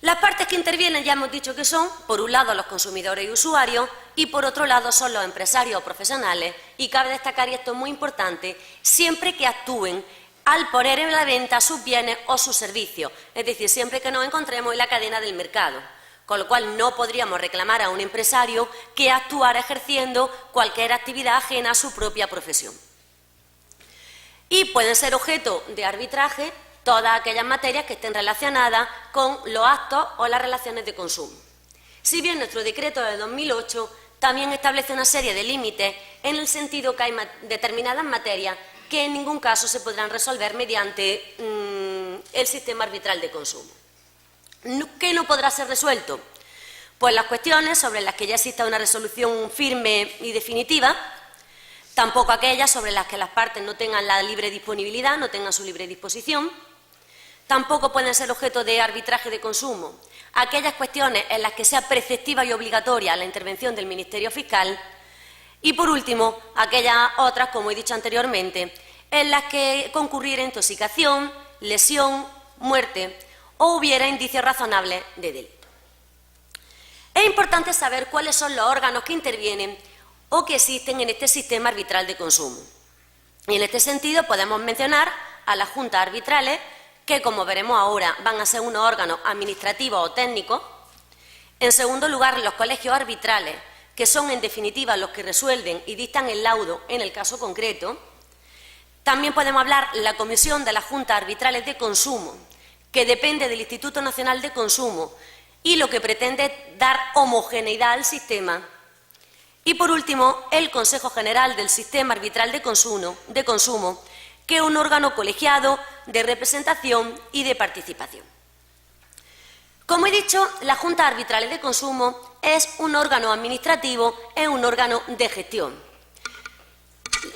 Las partes que intervienen ya hemos dicho que son, por un lado, los consumidores y usuarios, y por otro lado son los empresarios o profesionales, y cabe destacar, y esto es muy importante, siempre que actúen al poner en la venta sus bienes o sus servicios, es decir, siempre que nos encontremos en la cadena del mercado, con lo cual no podríamos reclamar a un empresario que actuara ejerciendo cualquier actividad ajena a su propia profesión. Y pueden ser objeto de arbitraje todas aquellas materias que estén relacionadas con los actos o las relaciones de consumo. Si bien nuestro decreto de 2008 también establece una serie de límites en el sentido que hay determinadas materias que en ningún caso se podrán resolver mediante el sistema arbitral de consumo. ¿Qué no podrá ser resuelto? Pues las cuestiones sobre las que ya exista una resolución firme y definitiva, tampoco aquellas sobre las que las partes no tengan la libre disponibilidad, no tengan su libre disposición. Tampoco pueden ser objeto de arbitraje de consumo aquellas cuestiones en las que sea preceptiva y obligatoria la intervención del Ministerio Fiscal. Y, por último, aquellas otras, como he dicho anteriormente, en las que concurriera intoxicación, lesión, muerte o hubiera indicios razonables de delito. Es importante saber cuáles son los órganos que intervienen o que existen en este sistema arbitral de consumo. Y en este sentido podemos mencionar a las juntas arbitrales, que, como veremos ahora, van a ser unos órganos administrativos o técnicos. En segundo lugar, los colegios arbitrales, que son en definitiva los que resuelven y dictan el laudo en el caso concreto. También podemos hablar de la Comisión de las Juntas Arbitrales de Consumo, que depende del Instituto Nacional de Consumo y lo que pretende es dar homogeneidad al sistema. Y, por último, el Consejo General del Sistema Arbitral de Consumo, que es un órgano colegiado de representación y de participación. Como he dicho, las juntas arbitrales de consumo es un órgano administrativo, es un órgano de gestión.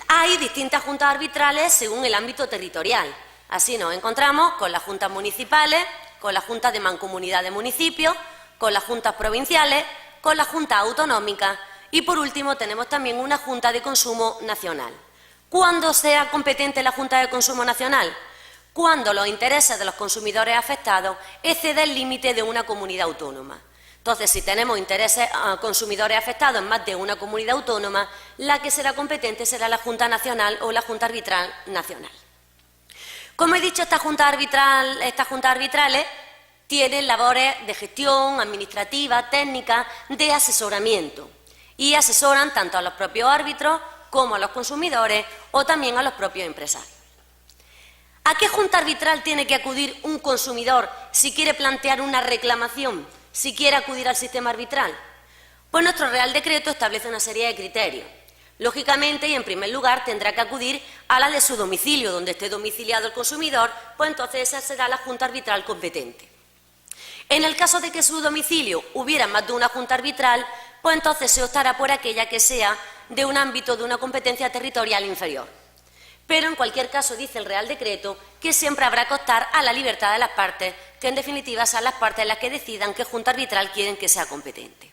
Hay distintas juntas arbitrales según el ámbito territorial. Así nos encontramos con las juntas municipales, con las juntas de mancomunidad de municipios, con las juntas provinciales, con las juntas autonómicas y, por último, tenemos también una junta de consumo nacional. ¿Cuándo sea competente la Junta de Consumo Nacional? Cuando los intereses de los consumidores afectados exceden el límite de una comunidad autónoma. Entonces, si tenemos intereses consumidores afectados en más de una comunidad autónoma, la que será competente será la Junta Nacional o la Junta Arbitral Nacional. Como he dicho, estas juntas arbitrales tienen labores de gestión, administrativa, técnica, de asesoramiento y asesoran tanto a los propios árbitros como a los consumidores o también a los propios empresarios. ¿A qué junta arbitral tiene que acudir un consumidor si quiere plantear una reclamación, si quiere acudir al sistema arbitral? Pues nuestro Real Decreto establece una serie de criterios. Lógicamente, y en primer lugar, tendrá que acudir a la de su domicilio, donde esté domiciliado el consumidor, pues entonces esa será la junta arbitral competente. En el caso de que su domicilio hubiera más de una junta arbitral, pues entonces se optará por aquella que sea de un ámbito de una competencia territorial inferior. Pero en cualquier caso dice el Real Decreto que siempre habrá que optar a la libertad de las partes, que en definitiva son las partes las que decidan qué junta arbitral quieren que sea competente.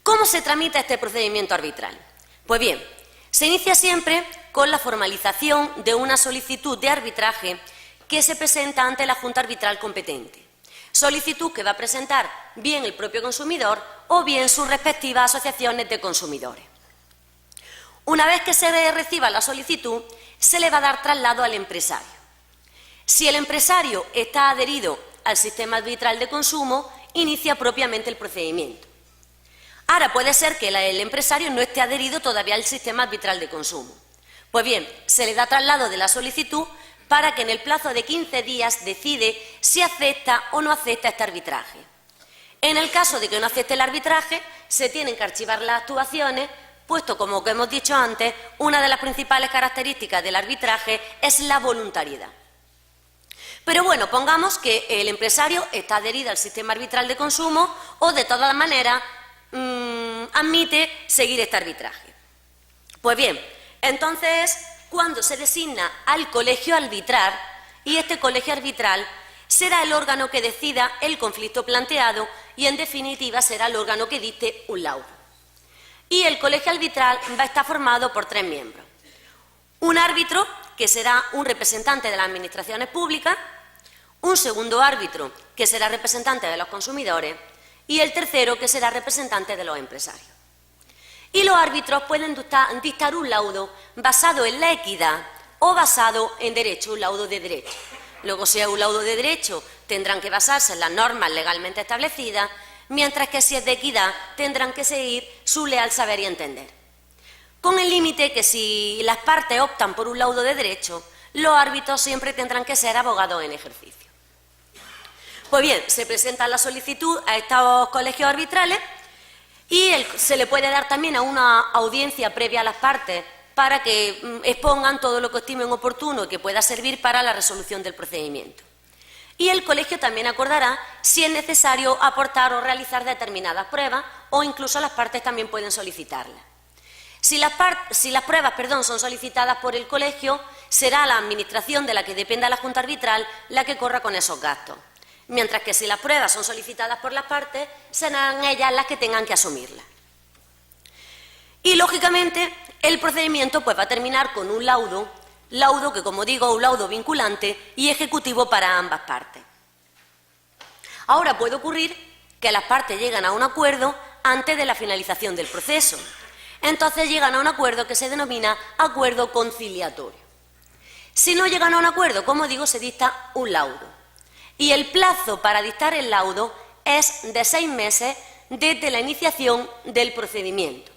¿Cómo se tramita este procedimiento arbitral? Pues bien, se inicia siempre con la formalización de una solicitud de arbitraje que se presenta ante la junta arbitral competente. Solicitud que va a presentar bien el propio consumidor o bien sus respectivas asociaciones de consumidores. Una vez que se reciba la solicitud, se le va a dar traslado al empresario. Si el empresario está adherido al sistema arbitral de consumo, inicia propiamente el procedimiento. Ahora, puede ser que el empresario no esté adherido todavía al sistema arbitral de consumo. Pues bien, se le da traslado de la solicitud para que en el plazo de 15 días decide si acepta o no acepta este arbitraje. En el caso de que no acepte el arbitraje, se tienen que archivar las actuaciones, puesto, como hemos dicho antes, una de las principales características del arbitraje es la voluntariedad. Pero bueno, pongamos que el empresario está adherido al sistema arbitral de consumo o de todas maneras admite seguir este arbitraje. Pues bien, entonces, cuando se designa al colegio arbitral, y este colegio arbitral será el órgano que decida el conflicto planteado y, en definitiva, será el órgano que dicte un laudo. Y el colegio arbitral va a estar formado por 3 miembros. Un árbitro, que será un representante de las administraciones públicas, un segundo árbitro, que será representante de los consumidores, y el tercero, que será representante de los empresarios. Y los árbitros pueden dictar un laudo basado en la equidad o basado en derecho, un laudo de derecho. Luego, si es un laudo de derecho, tendrán que basarse en las normas legalmente establecidas, mientras que si es de equidad, tendrán que seguir su leal saber y entender. Con el límite que si las partes optan por un laudo de derecho, los árbitros siempre tendrán que ser abogados en ejercicio. Pues bien, se presenta la solicitud a estos colegios arbitrales y se le puede dar también a una audiencia previa a las partes para que expongan todo lo que estimen oportuno y que pueda servir para la resolución del procedimiento. Y el colegio también acordará si es necesario aportar o realizar determinadas pruebas, o incluso las partes también pueden solicitarlas. Si las pruebas son solicitadas por el colegio, será la administración de la que dependa la Junta Arbitral la que corra con esos gastos. Mientras que si las pruebas son solicitadas por las partes, serán ellas las que tengan que asumirlas. Y, lógicamente, el procedimiento va a terminar con un laudo que, como digo, es un laudo vinculante y ejecutivo para ambas partes. Ahora puede ocurrir que las partes lleguen a un acuerdo antes de la finalización del proceso. Entonces llegan a un acuerdo que se denomina acuerdo conciliatorio. Si no llegan a un acuerdo, como digo, se dicta un laudo. Y el plazo para dictar el laudo es de 6 meses desde la iniciación del procedimiento.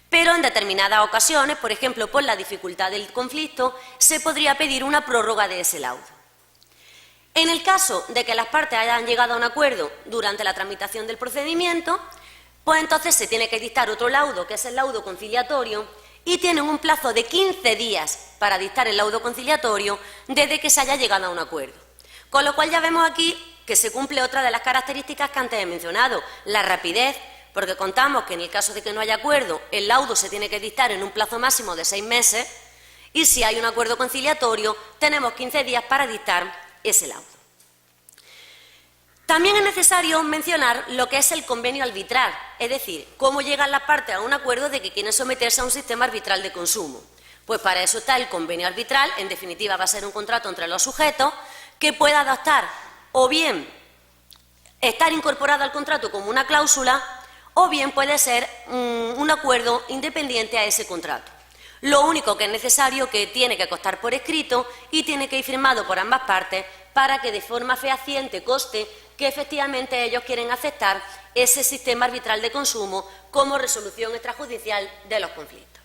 Pero en determinadas ocasiones, por ejemplo, por la dificultad del conflicto, se podría pedir una prórroga de ese laudo. En el caso de que las partes hayan llegado a un acuerdo durante la tramitación del procedimiento, pues entonces se tiene que dictar otro laudo, que es el laudo conciliatorio, y tienen un plazo de 15 días para dictar el laudo conciliatorio desde que se haya llegado a un acuerdo. Con lo cual ya vemos aquí que se cumple otra de las características que antes he mencionado, la rapidez, porque contamos que en el caso de que no haya acuerdo, el laudo se tiene que dictar en un plazo máximo de 6 meses, y si hay un acuerdo conciliatorio, tenemos 15 días para dictar ese laudo. También es necesario mencionar lo que es el convenio arbitral, es decir, cómo llegan las partes a un acuerdo de que quieren someterse a un sistema arbitral de consumo. Pues para eso está el convenio arbitral, en definitiva va a ser un contrato entre los sujetos que pueda adaptar o bien estar incorporado al contrato como una cláusula o bien puede ser un acuerdo independiente a ese contrato. Lo único que es necesario que tiene que constar por escrito y tiene que ir firmado por ambas partes para que de forma fehaciente conste que efectivamente ellos quieren aceptar ese sistema arbitral de consumo como resolución extrajudicial de los conflictos.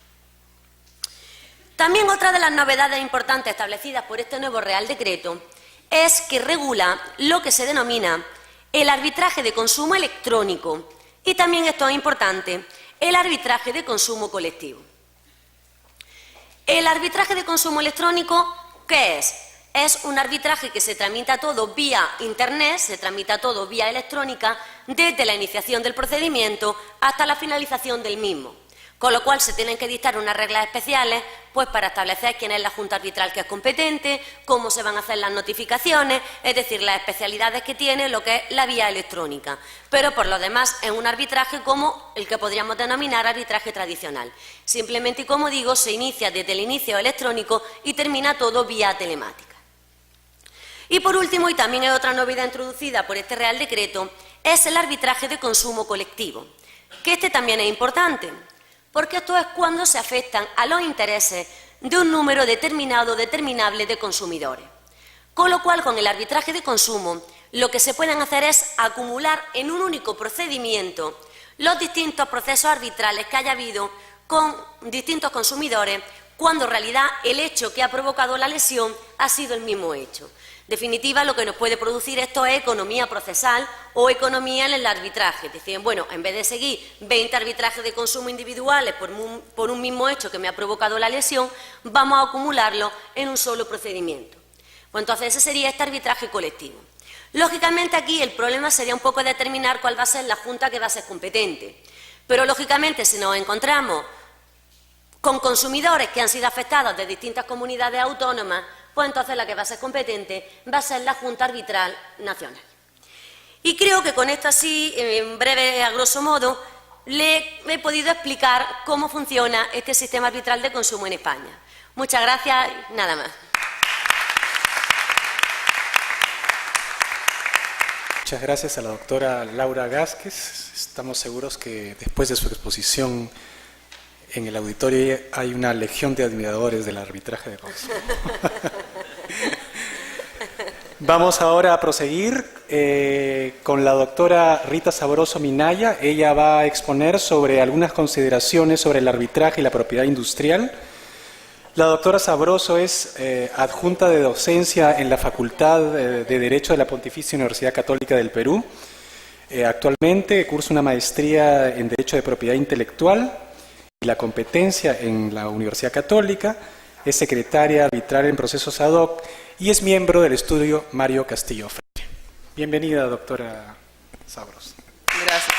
También otra de las novedades importantes establecidas por este nuevo Real Decreto es que regula lo que se denomina el arbitraje de consumo electrónico y también, esto es importante, el arbitraje de consumo colectivo. El arbitraje de consumo electrónico, ¿qué es? Es un arbitraje que se tramita todo vía Internet, se tramita todo vía electrónica, desde la iniciación del procedimiento hasta la finalización del mismo. Con lo cual se tienen que dictar unas reglas especiales pues para establecer quién es la Junta Arbitral que es competente, cómo se van a hacer las notificaciones, es decir, las especialidades que tiene lo que es la vía electrónica. Pero por lo demás es un arbitraje como el que podríamos denominar arbitraje tradicional. Simplemente, y como digo, se inicia desde el inicio electrónico y termina todo vía telemática. Y por último, y también es otra novedad introducida por este Real Decreto, es el arbitraje de consumo colectivo, que este también es importante, porque esto es cuando se afectan a los intereses de un número determinable de consumidores. Con lo cual, con el arbitraje de consumo, lo que se pueden hacer es acumular en un único procedimiento los distintos procesos arbitrales que haya habido con distintos consumidores, cuando en realidad el hecho que ha provocado la lesión ha sido el mismo hecho. En definitiva, lo que nos puede producir esto es economía procesal o economía en el arbitraje. Decían, bueno, en vez de seguir 20 arbitrajes de consumo individuales por un mismo hecho que me ha provocado la lesión, vamos a acumularlo en un solo procedimiento. Pues entonces ese sería este arbitraje colectivo. Lógicamente aquí el problema sería un poco determinar cuál va a ser la junta que va a ser competente. Pero lógicamente si nos encontramos con consumidores que han sido afectados de distintas comunidades autónomas, pues entonces la que va a ser competente va a ser la Junta Arbitral Nacional. Y creo que con esto así, en breve, a grosso modo, le he podido explicar cómo funciona este sistema arbitral de consumo en España. Muchas gracias y nada más. Muchas gracias a la doctora Laura Gázquez. Estamos seguros que después de su exposición en el auditorio hay una legión de admiradores del arbitraje de consumo. Vamos ahora a proseguir con la doctora Rita Sabroso Minaya. Ella va a exponer sobre algunas consideraciones sobre el arbitraje y la propiedad industrial. La doctora Sabroso es adjunta de docencia en la Facultad de Derecho de la Pontificia Universidad Católica del Perú. Actualmente cursa una maestría en Derecho de Propiedad Intelectual y la competencia en la Universidad Católica. Es secretaria arbitral en procesos ad hoc y es miembro del estudio Mario Castillo Freire. Bienvenida, doctora Sabros. Gracias.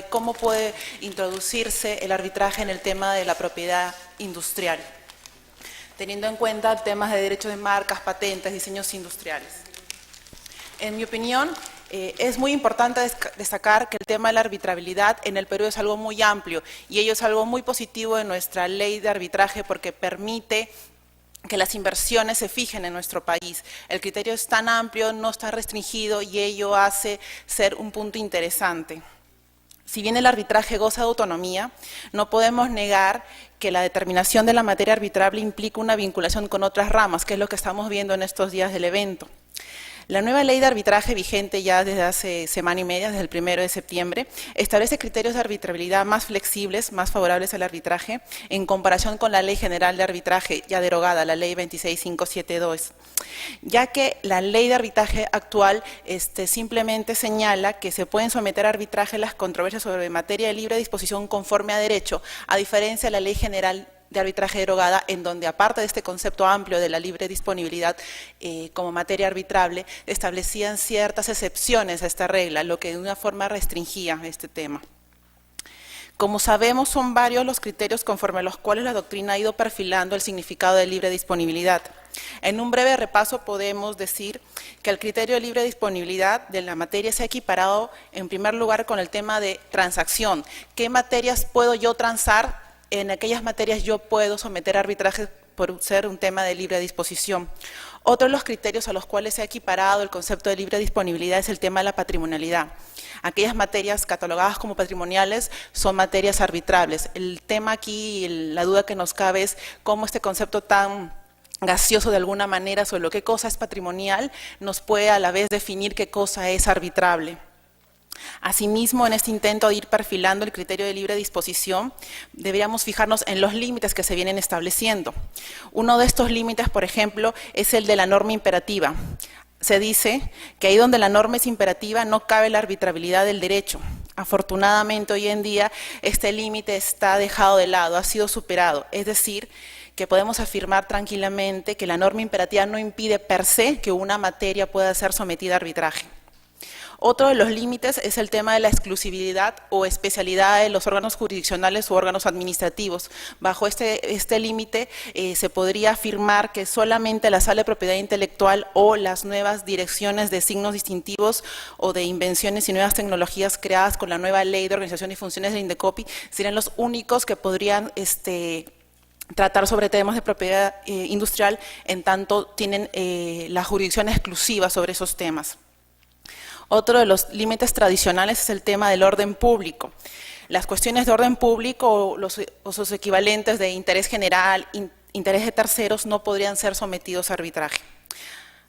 ¿Cómo puede introducirse el arbitraje en el tema de la propiedad industrial? Teniendo en cuenta temas de derechos de marcas, patentes, diseños industriales. En mi opinión, es muy importante destacar que el tema de la arbitrabilidad en el Perú es algo muy amplio y ello es algo muy positivo en nuestra ley de arbitraje porque permite que las inversiones se fijen en nuestro país. El criterio es tan amplio, no está restringido y ello hace ser un punto interesante. Si bien el arbitraje goza de autonomía, no podemos negar que la determinación de la materia arbitrable implica una vinculación con otras ramas, que es lo que estamos viendo en estos días del evento. La nueva ley de arbitraje vigente ya desde hace semana y media, desde el 1 de septiembre, establece criterios de arbitrabilidad más flexibles, más favorables al arbitraje, en comparación con la Ley General de Arbitraje ya derogada, la Ley 26572, ya que la ley de arbitraje actual simplemente señala que se pueden someter a arbitraje las controversias sobre materia de libre disposición conforme a derecho, a diferencia de la Ley General de Arbitraje derogada, en donde aparte de este concepto amplio de la libre disponibilidad como materia arbitrable, establecían ciertas excepciones a esta regla, lo que de una forma restringía este tema. Como sabemos, son varios los criterios conforme a los cuales la doctrina ha ido perfilando el significado de libre disponibilidad. En un breve repaso podemos decir que el criterio de libre disponibilidad de la materia se ha equiparado en primer lugar con el tema de transacción. ¿Qué materias puedo yo transar? En aquellas materias yo puedo someter a arbitraje por ser un tema de libre disposición. Otro de los criterios a los cuales se ha equiparado el concepto de libre disponibilidad es el tema de la patrimonialidad. Aquellas materias catalogadas como patrimoniales son materias arbitrables. El tema aquí, la duda que nos cabe es cómo este concepto tan gaseoso de alguna manera sobre lo que cosa es patrimonial nos puede a la vez definir qué cosa es arbitrable. Asimismo, en este intento de ir perfilando el criterio de libre disposición, deberíamos fijarnos en los límites que se vienen estableciendo. Uno de estos límites, por ejemplo, es el de la norma imperativa. Se dice que ahí donde la norma es imperativa no cabe la arbitrabilidad del derecho. Afortunadamente, hoy en día, este límite está dejado de lado, ha sido superado. Es decir, que podemos afirmar tranquilamente que la norma imperativa no impide per se que una materia pueda ser sometida a arbitraje. Otro de los límites es el tema de la exclusividad o especialidad de los órganos jurisdiccionales u órganos administrativos. Bajo este límite se podría afirmar que solamente la Sala de Propiedad Intelectual o las nuevas direcciones de signos distintivos o de invenciones y nuevas tecnologías creadas con la nueva Ley de Organización y Funciones del INDECOPI serían los únicos que podrían tratar sobre temas de propiedad industrial, en tanto tienen la jurisdicción exclusiva sobre esos temas. Otro de los límites tradicionales es el tema del orden público. Las cuestiones de orden público o sus equivalentes de interés general, interés de terceros, no podrían ser sometidos a arbitraje.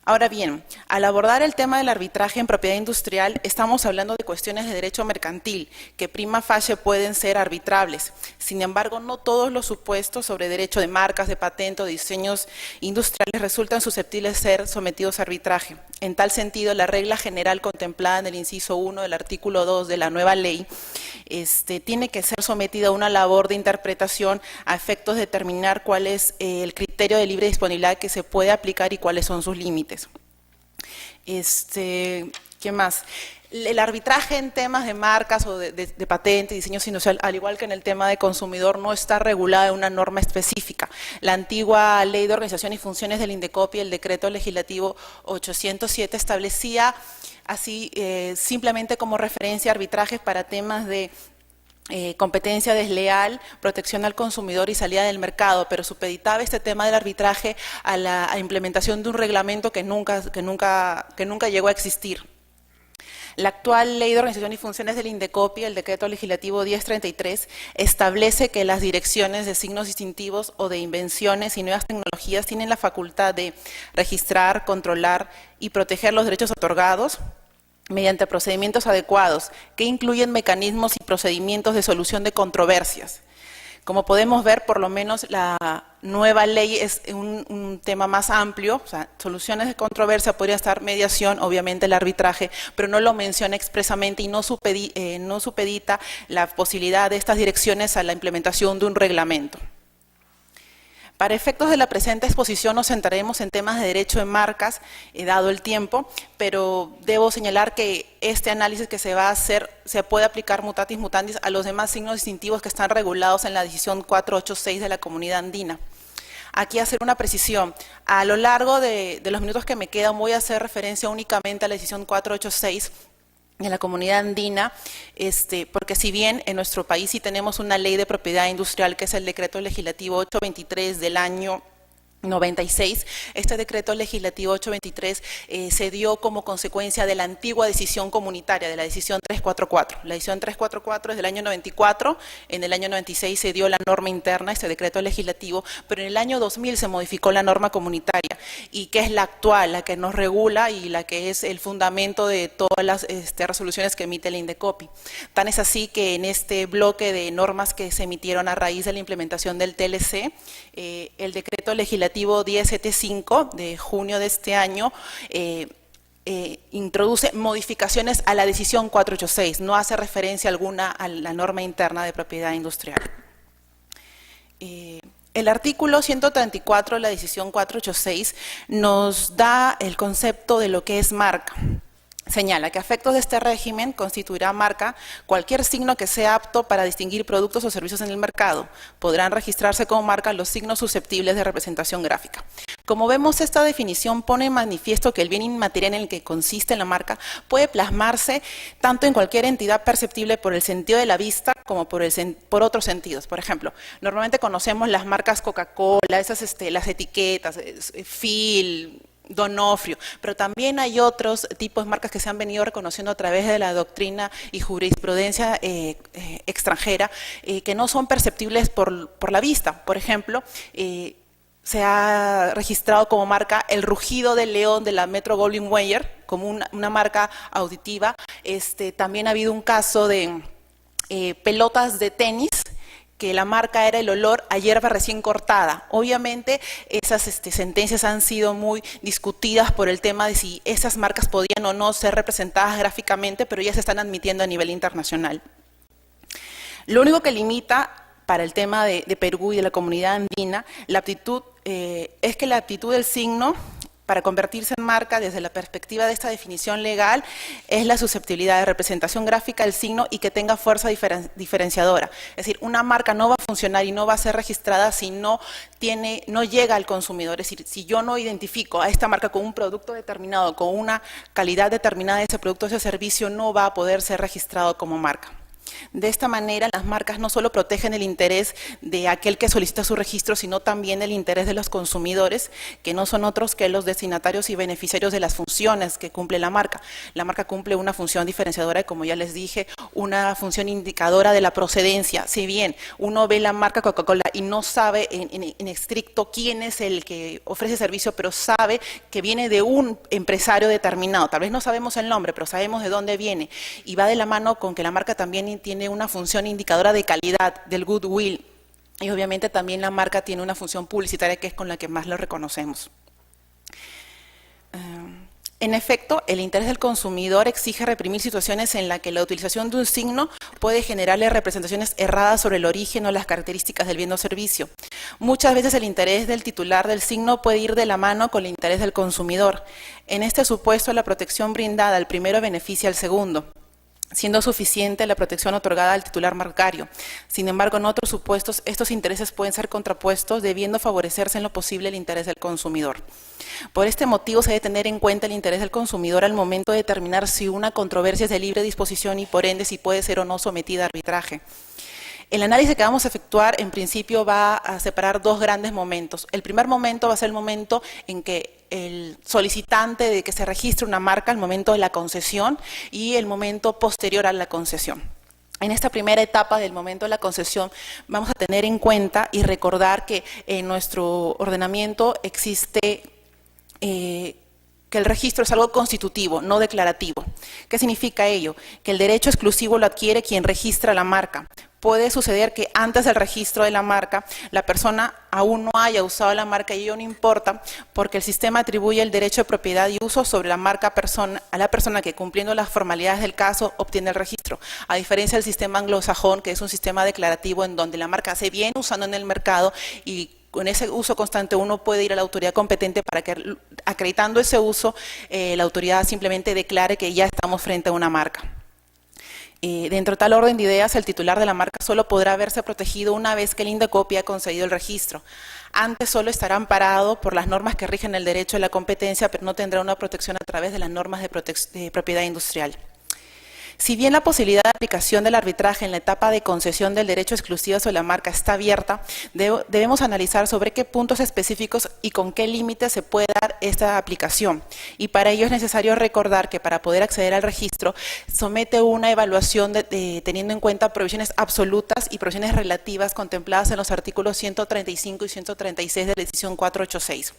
Ahora bien, al abordar el tema del arbitraje en propiedad industrial, estamos hablando de cuestiones de derecho mercantil, que prima facie pueden ser arbitrables. Sin embargo, no todos los supuestos sobre derecho de marcas, de patente o diseños industriales resultan susceptibles de ser sometidos a arbitraje. En tal sentido, la regla general contemplada en el inciso 1 del artículo 2 de la nueva ley tiene que ser sometida a una labor de interpretación a efectos de determinar cuál es el criterio de libre disponibilidad que se puede aplicar y cuáles son sus límites. ¿Qué más? El arbitraje en temas de marcas o de patente, diseños industriales, al igual que en el tema de consumidor, no está regulado en una norma específica. La antigua Ley de Organización y Funciones del INDECOPI, el Decreto Legislativo 807, establecía así simplemente como referencia arbitrajes para temas de competencia desleal, protección al consumidor y salida del mercado, pero supeditaba este tema del arbitraje a la implementación de un reglamento que nunca llegó a existir. La actual Ley de Organización y Funciones del INDECOPI, el Decreto Legislativo 1033, establece que las direcciones de signos distintivos o de invenciones y nuevas tecnologías tienen la facultad de registrar, controlar y proteger los derechos otorgados mediante procedimientos adecuados que incluyen mecanismos y procedimientos de solución de controversias. Como podemos ver, por lo menos la nueva ley es un tema más amplio, o sea, soluciones de controversia podría estar mediación, obviamente el arbitraje, pero no lo menciona expresamente y no supedita la posibilidad de estas direcciones a la implementación de un reglamento. Para efectos de la presente exposición nos centraremos en temas de derecho de marcas, dado el tiempo, pero debo señalar que este análisis que se va a hacer se puede aplicar mutatis mutandis a los demás signos distintivos que están regulados en la decisión 486 de la Comunidad Andina. Aquí hacer una precisión. A lo largo de los minutos que me quedan voy a hacer referencia únicamente a la decisión 486 de la Comunidad Andina, porque si bien en nuestro país sí tenemos una ley de propiedad industrial que es el decreto legislativo 823 del año 96, este decreto legislativo 823 se dio como consecuencia de la antigua decisión comunitaria, de la decisión 344. La decisión 344 es del año 94, en el año 96 se dio la norma interna, este decreto legislativo, pero en el año 2000 se modificó la norma comunitaria, y que es la actual, la que nos regula y la que es el fundamento de todas las resoluciones que emite el INDECOPI. Tan es así que en este bloque de normas que se emitieron a raíz de la implementación del TLC, el decreto legislativo 1075 de junio de este año introduce modificaciones a la decisión 486, no hace referencia alguna a la norma interna de propiedad industrial. El artículo 134 de la decisión 486 nos da el concepto de lo que es marca. Señala que a efectos de este régimen constituirá marca cualquier signo que sea apto para distinguir productos o servicios en el mercado. Podrán registrarse como marca los signos susceptibles de representación gráfica. Como vemos, esta definición pone en manifiesto que el bien inmaterial en el que consiste la marca puede plasmarse tanto en cualquier entidad perceptible por el sentido de la vista como por otros sentidos. Por ejemplo, normalmente conocemos las marcas Coca-Cola, las etiquetas, Phil, Donofrio, pero también hay otros tipos de marcas que se han venido reconociendo a través de la doctrina y jurisprudencia extranjera, que no son perceptibles por la vista. Por ejemplo, se ha registrado como marca el rugido del león de la Metro-Goldwyn-Mayer, como una marca auditiva. También ha habido un caso de pelotas de tenis, que la marca era el olor a hierba recién cortada. Obviamente esas sentencias han sido muy discutidas por el tema de si esas marcas podían o no ser representadas gráficamente, pero ya se están admitiendo a nivel internacional. Lo único que limita para el tema de Perú y de la Comunidad Andina, la aptitud, es que la aptitud del signo para convertirse en marca desde la perspectiva de esta definición legal es la susceptibilidad de representación gráfica del signo y que tenga fuerza diferenciadora. Es decir, una marca no va a funcionar y no va a ser registrada si no llega al consumidor. Es decir, si yo no identifico a esta marca con un producto determinado, con una calidad determinada de ese producto o ese servicio, no va a poder ser registrado como marca. De esta manera, las marcas no solo protegen el interés de aquel que solicita su registro, sino también el interés de los consumidores, que no son otros que los destinatarios y beneficiarios de las funciones que cumple la marca. La marca cumple una función diferenciadora y, como ya les dije, una función indicadora de la procedencia. Si bien uno ve la marca Coca-Cola y no sabe en estricto quién es el que ofrece servicio, pero sabe que viene de un empresario determinado. Tal vez no sabemos el nombre, pero sabemos de dónde viene. Y va de la mano con que la marca también tiene una función indicadora de calidad, del goodwill, y obviamente también la marca tiene una función publicitaria que es con la que más lo reconocemos. En efecto, el interés del consumidor exige reprimir situaciones en las que la utilización de un signo puede generarle representaciones erradas sobre el origen o las características del bien o servicio. Muchas veces el interés del titular del signo puede ir de la mano con el interés del consumidor. En este supuesto, la protección brindada al primero beneficia al segundo, siendo suficiente la protección otorgada al titular marcario. Sin embargo, en otros supuestos, estos intereses pueden ser contrapuestos, debiendo favorecerse en lo posible el interés del consumidor. Por este motivo, se debe tener en cuenta el interés del consumidor al momento de determinar si una controversia es de libre disposición y, por ende, si puede ser o no sometida a arbitraje. El análisis que vamos a efectuar, en principio, va a separar dos grandes momentos. El primer momento va a ser el momento en que el solicitante de que se registre una marca, el momento de la concesión, y el momento posterior a la concesión. En esta primera etapa del momento de la concesión vamos a tener en cuenta y recordar que en nuestro ordenamiento existe que el registro es algo constitutivo, no declarativo. ¿Qué significa ello? Que el derecho exclusivo lo adquiere quien registra la marca. puede suceder que antes del registro de la marca, la persona aún no haya usado la marca y ello no importa porque el sistema atribuye el derecho de propiedad y uso sobre la marca a la persona que, cumpliendo las formalidades del caso, obtiene el registro. A diferencia del sistema anglosajón, que es un sistema declarativo en donde la marca se viene usando en el mercado y con ese uso constante uno puede ir a la autoridad competente para que, acreditando ese uso, la autoridad simplemente declare que ya estamos frente a una marca. Dentro de tal orden de ideas, el titular de la marca solo podrá verse protegido una vez que el INDECOPI ha concedido el registro. Antes solo estará amparado por las normas que rigen el derecho de la competencia, pero no tendrá una protección a través de las normas de propiedad industrial. Si bien la posibilidad de aplicación del arbitraje en la etapa de concesión del derecho exclusivo sobre la marca está abierta, debemos analizar sobre qué puntos específicos y con qué límites se puede dar esta aplicación. Y para ello es necesario recordar que para poder acceder al registro somete una evaluación teniendo en cuenta provisiones absolutas y provisiones relativas contempladas en los artículos 135 y 136 de la decisión 486.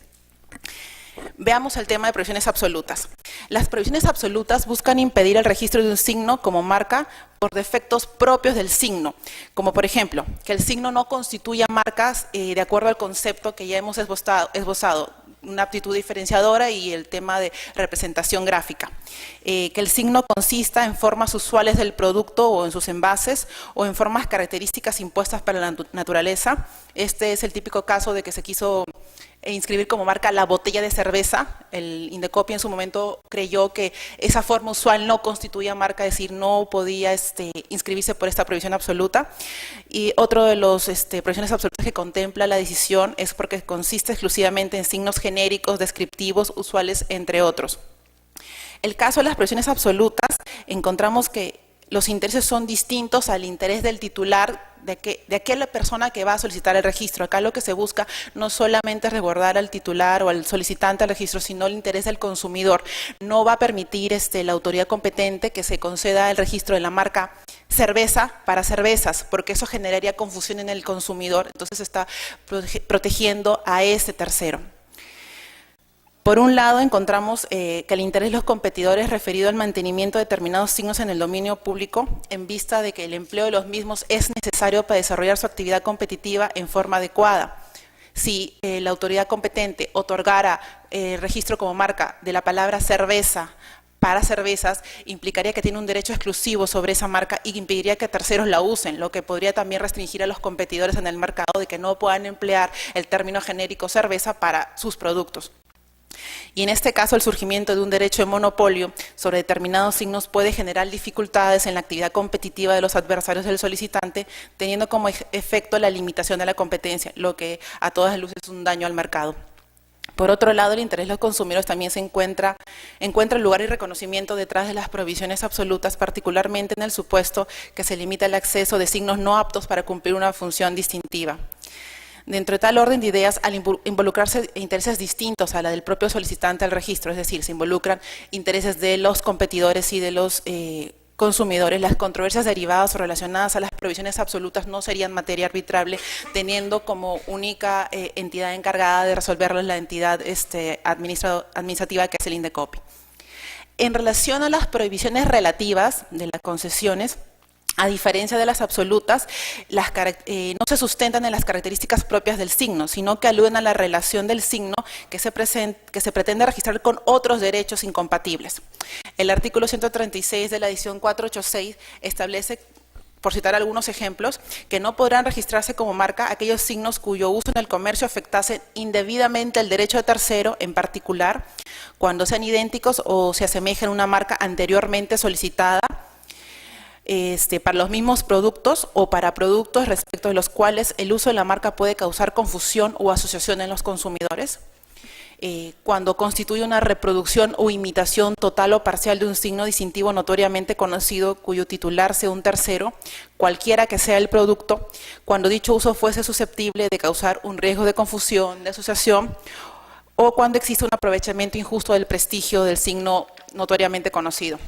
Veamos el tema de provisiones absolutas. Las provisiones absolutas buscan impedir el registro de un signo como marca por defectos propios del signo, como por ejemplo, que el signo no constituya marcas de acuerdo al concepto que ya hemos esbozado, una aptitud diferenciadora y el tema de representación gráfica. Que el signo consista en formas usuales del producto o en sus envases o en formas características impuestas para la naturaleza. Este es el típico caso de que se quiso inscribir como marca la botella de cerveza. El INDECOPI en su momento creyó que esa forma usual no constituía marca, es decir, no podía inscribirse por esta prohibición absoluta. Y otro de los prohibiciones absolutas que contempla la decisión es porque consiste exclusivamente en signos genéricos, descriptivos, usuales, entre otros. El caso de las prohibiciones absolutas, encontramos que los intereses son distintos al interés del titular de aquella persona que va a solicitar el registro. Acá lo que se busca no solamente es resguardar al titular o al solicitante al registro, sino el interés del consumidor. No va a permitir la autoridad competente que se conceda el registro de la marca cerveza para cervezas, porque eso generaría confusión en el consumidor. Entonces está protegiendo a este tercero. Por un lado, encontramos que el interés de los competidores referido al mantenimiento de determinados signos en el dominio público, en vista de que el empleo de los mismos es necesario para desarrollar su actividad competitiva en forma adecuada. Si la autoridad competente otorgara registro como marca de la palabra cerveza para cervezas, implicaría que tiene un derecho exclusivo sobre esa marca y impediría que terceros la usen, lo que podría también restringir a los competidores en el mercado de que no puedan emplear el término genérico cerveza para sus productos. Y en este caso el surgimiento de un derecho de monopolio sobre determinados signos puede generar dificultades en la actividad competitiva de los adversarios del solicitante, teniendo como efecto la limitación de la competencia, lo que a todas luces es un daño al mercado. Por otro lado, el interés de los consumidores también encuentra lugar y reconocimiento detrás de las prohibiciones absolutas, particularmente en el supuesto que se limita el acceso de signos no aptos para cumplir una función distintiva. Dentro de tal orden de ideas, al involucrarse intereses distintos a la del propio solicitante al registro, es decir, se involucran intereses de los competidores y de los consumidores, las controversias derivadas o relacionadas a las prohibiciones absolutas no serían materia arbitrable, teniendo como única entidad encargada de resolverlas la entidad administrativa que es el INDECOPI. En relación a las prohibiciones relativas de las concesiones, a diferencia de las absolutas, no se sustentan en las características propias del signo, sino que aluden a la relación del signo que se pretende registrar con otros derechos incompatibles. El artículo 136 de la edición 486 establece, por citar algunos ejemplos, que no podrán registrarse como marca aquellos signos cuyo uso en el comercio afectase indebidamente el derecho de tercero, en particular, cuando sean idénticos o se asemejen a una marca anteriormente solicitada, para los mismos productos o para productos respecto de los cuales el uso de la marca puede causar confusión o asociación en los consumidores. Cuando constituye una reproducción o imitación total o parcial de un signo distintivo notoriamente conocido cuyo titular sea un tercero, cualquiera que sea el producto, cuando dicho uso fuese susceptible de causar un riesgo de confusión, de asociación, o cuando existe un aprovechamiento injusto del prestigio del signo notoriamente conocido.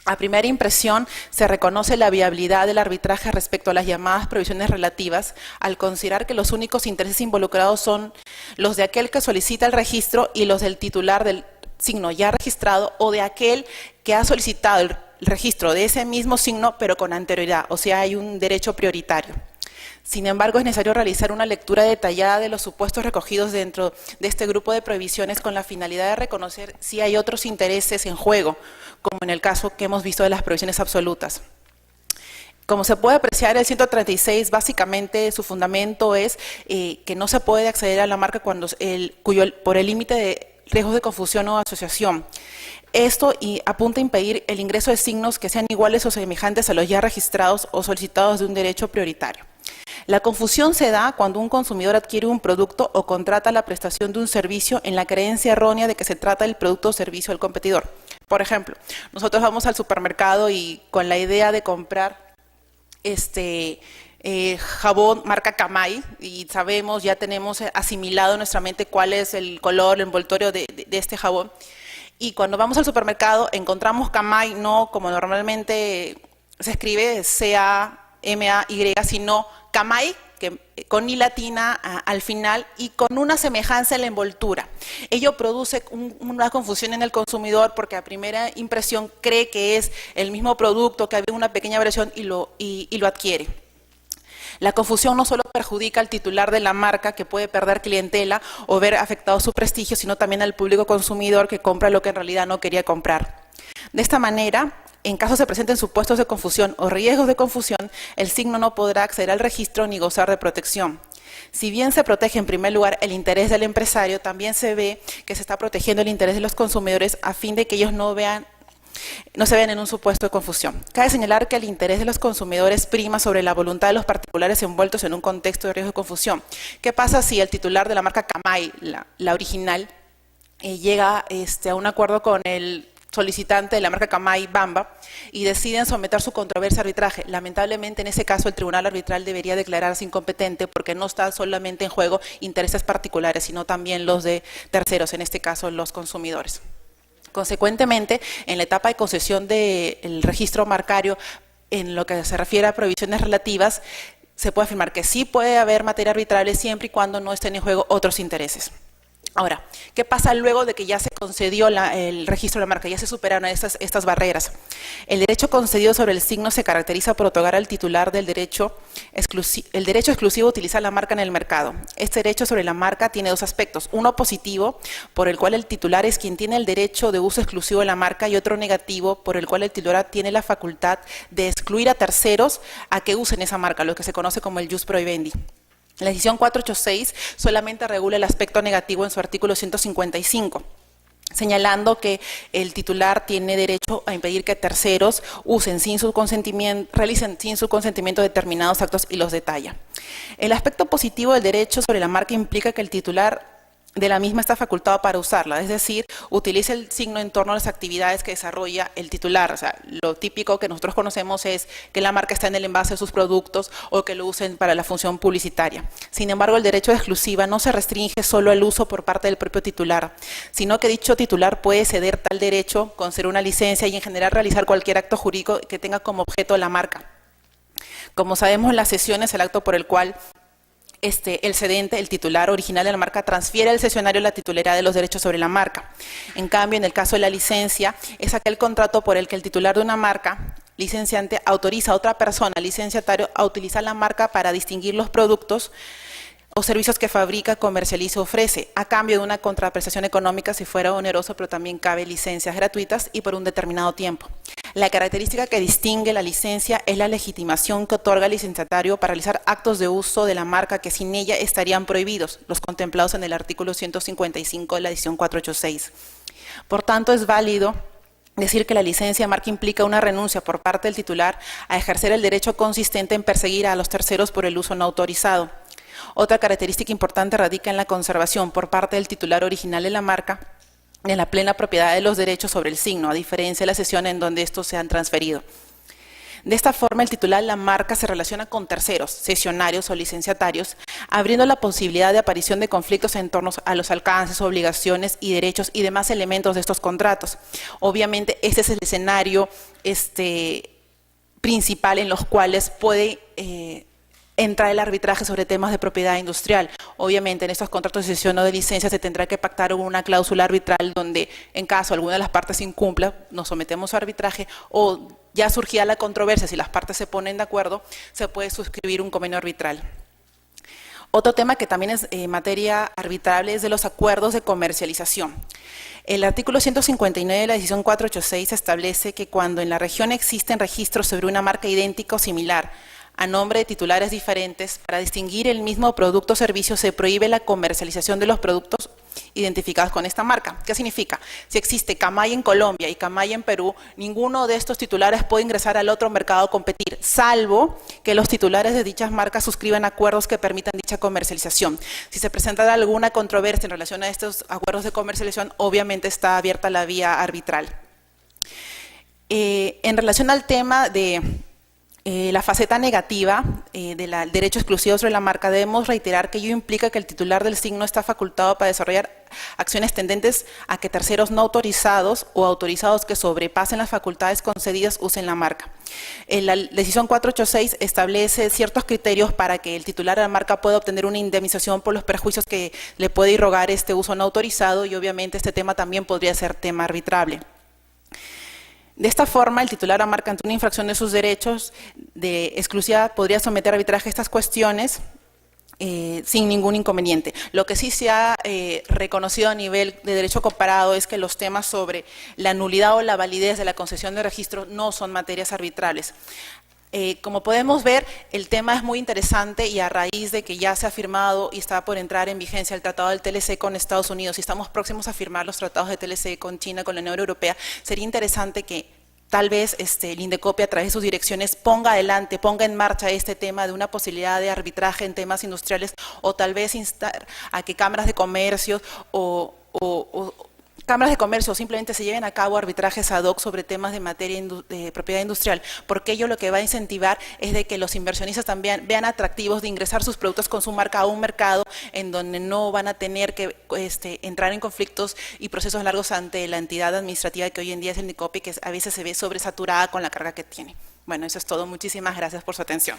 A primera impresión, se reconoce la viabilidad del arbitraje respecto a las llamadas prohibiciones relativas, al considerar que los únicos intereses involucrados son los de aquel que solicita el registro y los del titular del signo ya registrado o de aquel que ha solicitado el registro de ese mismo signo, pero con anterioridad, o sea, hay un derecho prioritario. Sin embargo, es necesario realizar una lectura detallada de los supuestos recogidos dentro de este grupo de prohibiciones con la finalidad de reconocer si hay otros intereses en juego, como en el caso que hemos visto de las prohibiciones absolutas. Como se puede apreciar, el 136 básicamente su fundamento es que no se puede acceder a la marca cuando por el límite de riesgos de confusión o asociación. Esto apunta a impedir el ingreso de signos que sean iguales o semejantes a los ya registrados o solicitados de un derecho prioritario. La confusión se da cuando un consumidor adquiere un producto o contrata la prestación de un servicio en la creencia errónea de que se trata del producto o servicio del competidor. Por ejemplo, nosotros vamos al supermercado y con la idea de comprar jabón marca Camay y sabemos, ya tenemos asimilado en nuestra mente cuál es el color, el envoltorio de este jabón. Y cuando vamos al supermercado encontramos Camay no como normalmente se escribe C-A-M-A-Y, sino Camay, con I latina al final y con una semejanza en la envoltura. Ello produce una confusión en el consumidor porque a primera impresión cree que es el mismo producto, que había una pequeña variación y lo adquiere. La confusión no solo perjudica al titular de la marca, que puede perder clientela o ver afectado su prestigio, sino también al público consumidor que compra lo que en realidad no quería comprar. De esta manera, en caso se presenten supuestos de confusión o riesgos de confusión, el signo no podrá acceder al registro ni gozar de protección. Si bien se protege en primer lugar el interés del empresario, también se ve que se está protegiendo el interés de los consumidores a fin de que ellos no se vean en un supuesto de confusión. Cabe señalar que el interés de los consumidores prima sobre la voluntad de los particulares envueltos en un contexto de riesgo de confusión. ¿Qué pasa si el titular de la marca Camay, la original, llega a un acuerdo con el solicitante de la marca Camay, Bamba, y deciden someter su controversia a arbitraje? Lamentablemente, en ese caso, el tribunal arbitral debería declararse incompetente porque no está solamente en juego intereses particulares, sino también los de terceros, en este caso los consumidores. Consecuentemente, en la etapa de concesión del registro marcario, en lo que se refiere a prohibiciones relativas, se puede afirmar que sí puede haber materia arbitrable siempre y cuando no estén en juego otros intereses. Ahora, ¿qué pasa luego de que ya se concedió el registro de la marca? Ya se superaron estas barreras. El derecho concedido sobre el signo se caracteriza por otorgar al titular del derecho exclusivo a utilizar la marca en el mercado. Este derecho sobre la marca tiene dos aspectos: uno positivo, por el cual el titular es quien tiene el derecho de uso exclusivo de la marca, y otro negativo, por el cual el titular tiene la facultad de excluir a terceros a que usen esa marca, lo que se conoce como el jus prohibendi. La decisión 486 solamente regula el aspecto negativo en su artículo 155, señalando que el titular tiene derecho a impedir que terceros usen realicen sin su consentimiento determinados actos y los detalla. El aspecto positivo del derecho sobre la marca implica que el titular de la misma está facultado para usarla, es decir, utiliza el signo en torno a las actividades que desarrolla el titular. O sea, lo típico que nosotros conocemos es que la marca está en el envase de sus productos o que lo usen para la función publicitaria. Sin embargo, el derecho de exclusiva no se restringe solo al uso por parte del propio titular, sino que dicho titular puede ceder tal derecho, conceder una licencia y en general realizar cualquier acto jurídico que tenga como objeto la marca. Como sabemos, la cesión es el acto por el cual el cedente, el titular original de la marca, transfiere al cesionario la titularidad de los derechos sobre la marca. En cambio, en el caso de la licencia, es aquel contrato por el que el titular de una marca, licenciante, autoriza a otra persona, licenciatario, a utilizar la marca para distinguir los productos o servicios que fabrica, comercializa o ofrece, a cambio de una contraprestación económica si fuera oneroso, pero también cabe licencias gratuitas y por un determinado tiempo. La característica que distingue la licencia es la legitimación que otorga el licenciatario para realizar actos de uso de la marca que sin ella estarían prohibidos, los contemplados en el artículo 155 de la edición 486. Por tanto, es válido decir que la licencia de marca implica una renuncia por parte del titular a ejercer el derecho consistente en perseguir a los terceros por el uso no autorizado. Otra característica importante radica en la conservación por parte del titular original de la marca de la plena propiedad de los derechos sobre el signo, a diferencia de la cesión en donde estos se han transferido. De esta forma, el titular de la marca se relaciona con terceros, cesionarios o licenciatarios, abriendo la posibilidad de aparición de conflictos en torno a los alcances, obligaciones y derechos y demás elementos de estos contratos. Obviamente, este es el escenario principal en los cuales puede entrar el arbitraje sobre temas de propiedad industrial obviamente en estos contratos de cesión o de licencia se tendrá que pactar una cláusula arbitral donde en caso alguna de las partes incumpla, nos sometemos a arbitraje o ya surgía la controversia, si las partes se ponen de acuerdo, se puede suscribir un convenio arbitral. Otro tema que también es materia arbitrable es de los acuerdos de comercialización. El artículo 159 de la decisión 486 establece que cuando en la región existen registros sobre una marca idéntica o similar a nombre de titulares diferentes, para distinguir el mismo producto o servicio se prohíbe la comercialización de los productos identificados con esta marca. ¿Qué significa? Si existe Camay en Colombia y Camay en Perú, ninguno de estos titulares puede ingresar al otro mercado a competir, salvo que los titulares de dichas marcas suscriban acuerdos que permitan dicha comercialización. Si se presenta alguna controversia en relación a estos acuerdos de comercialización, obviamente está abierta la vía arbitral. En relación al tema de la faceta negativa del derecho exclusivo sobre la marca, debemos reiterar que ello implica que el titular del signo está facultado para desarrollar acciones tendentes a que terceros no autorizados o autorizados que sobrepasen las facultades concedidas usen la marca. La decisión 486 establece ciertos criterios para que el titular de la marca pueda obtener una indemnización por los perjuicios que le puede irrogar este uso no autorizado, y obviamente este tema también podría ser tema arbitrable. De esta forma, el titular de la marca ante una infracción de sus derechos de exclusividad podría someter a arbitraje estas cuestiones sin ningún inconveniente. Lo que sí se ha reconocido a nivel de derecho comparado es que los temas sobre la nulidad o la validez de la concesión de registro no son materias arbitrables. Como podemos ver, el tema es muy interesante y a raíz de que ya se ha firmado y está por entrar en vigencia el Tratado del TLC con Estados Unidos y estamos próximos a firmar los tratados de TLC con China, con la Unión Europea, sería interesante que tal vez el INDECOPI a través de sus direcciones ponga en marcha este tema de una posibilidad de arbitraje en temas industriales, o tal vez instar a que cámaras de comercio o simplemente se lleven a cabo arbitrajes ad hoc sobre temas de materia de propiedad industrial, porque ello lo que va a incentivar es de que los inversionistas también vean atractivos de ingresar sus productos con su marca a un mercado en donde no van a tener que entrar en conflictos y procesos largos ante la entidad administrativa que hoy en día es el INDECOPI, que a veces se ve sobresaturada con la carga que tiene. Bueno, eso es todo. Muchísimas gracias por su atención.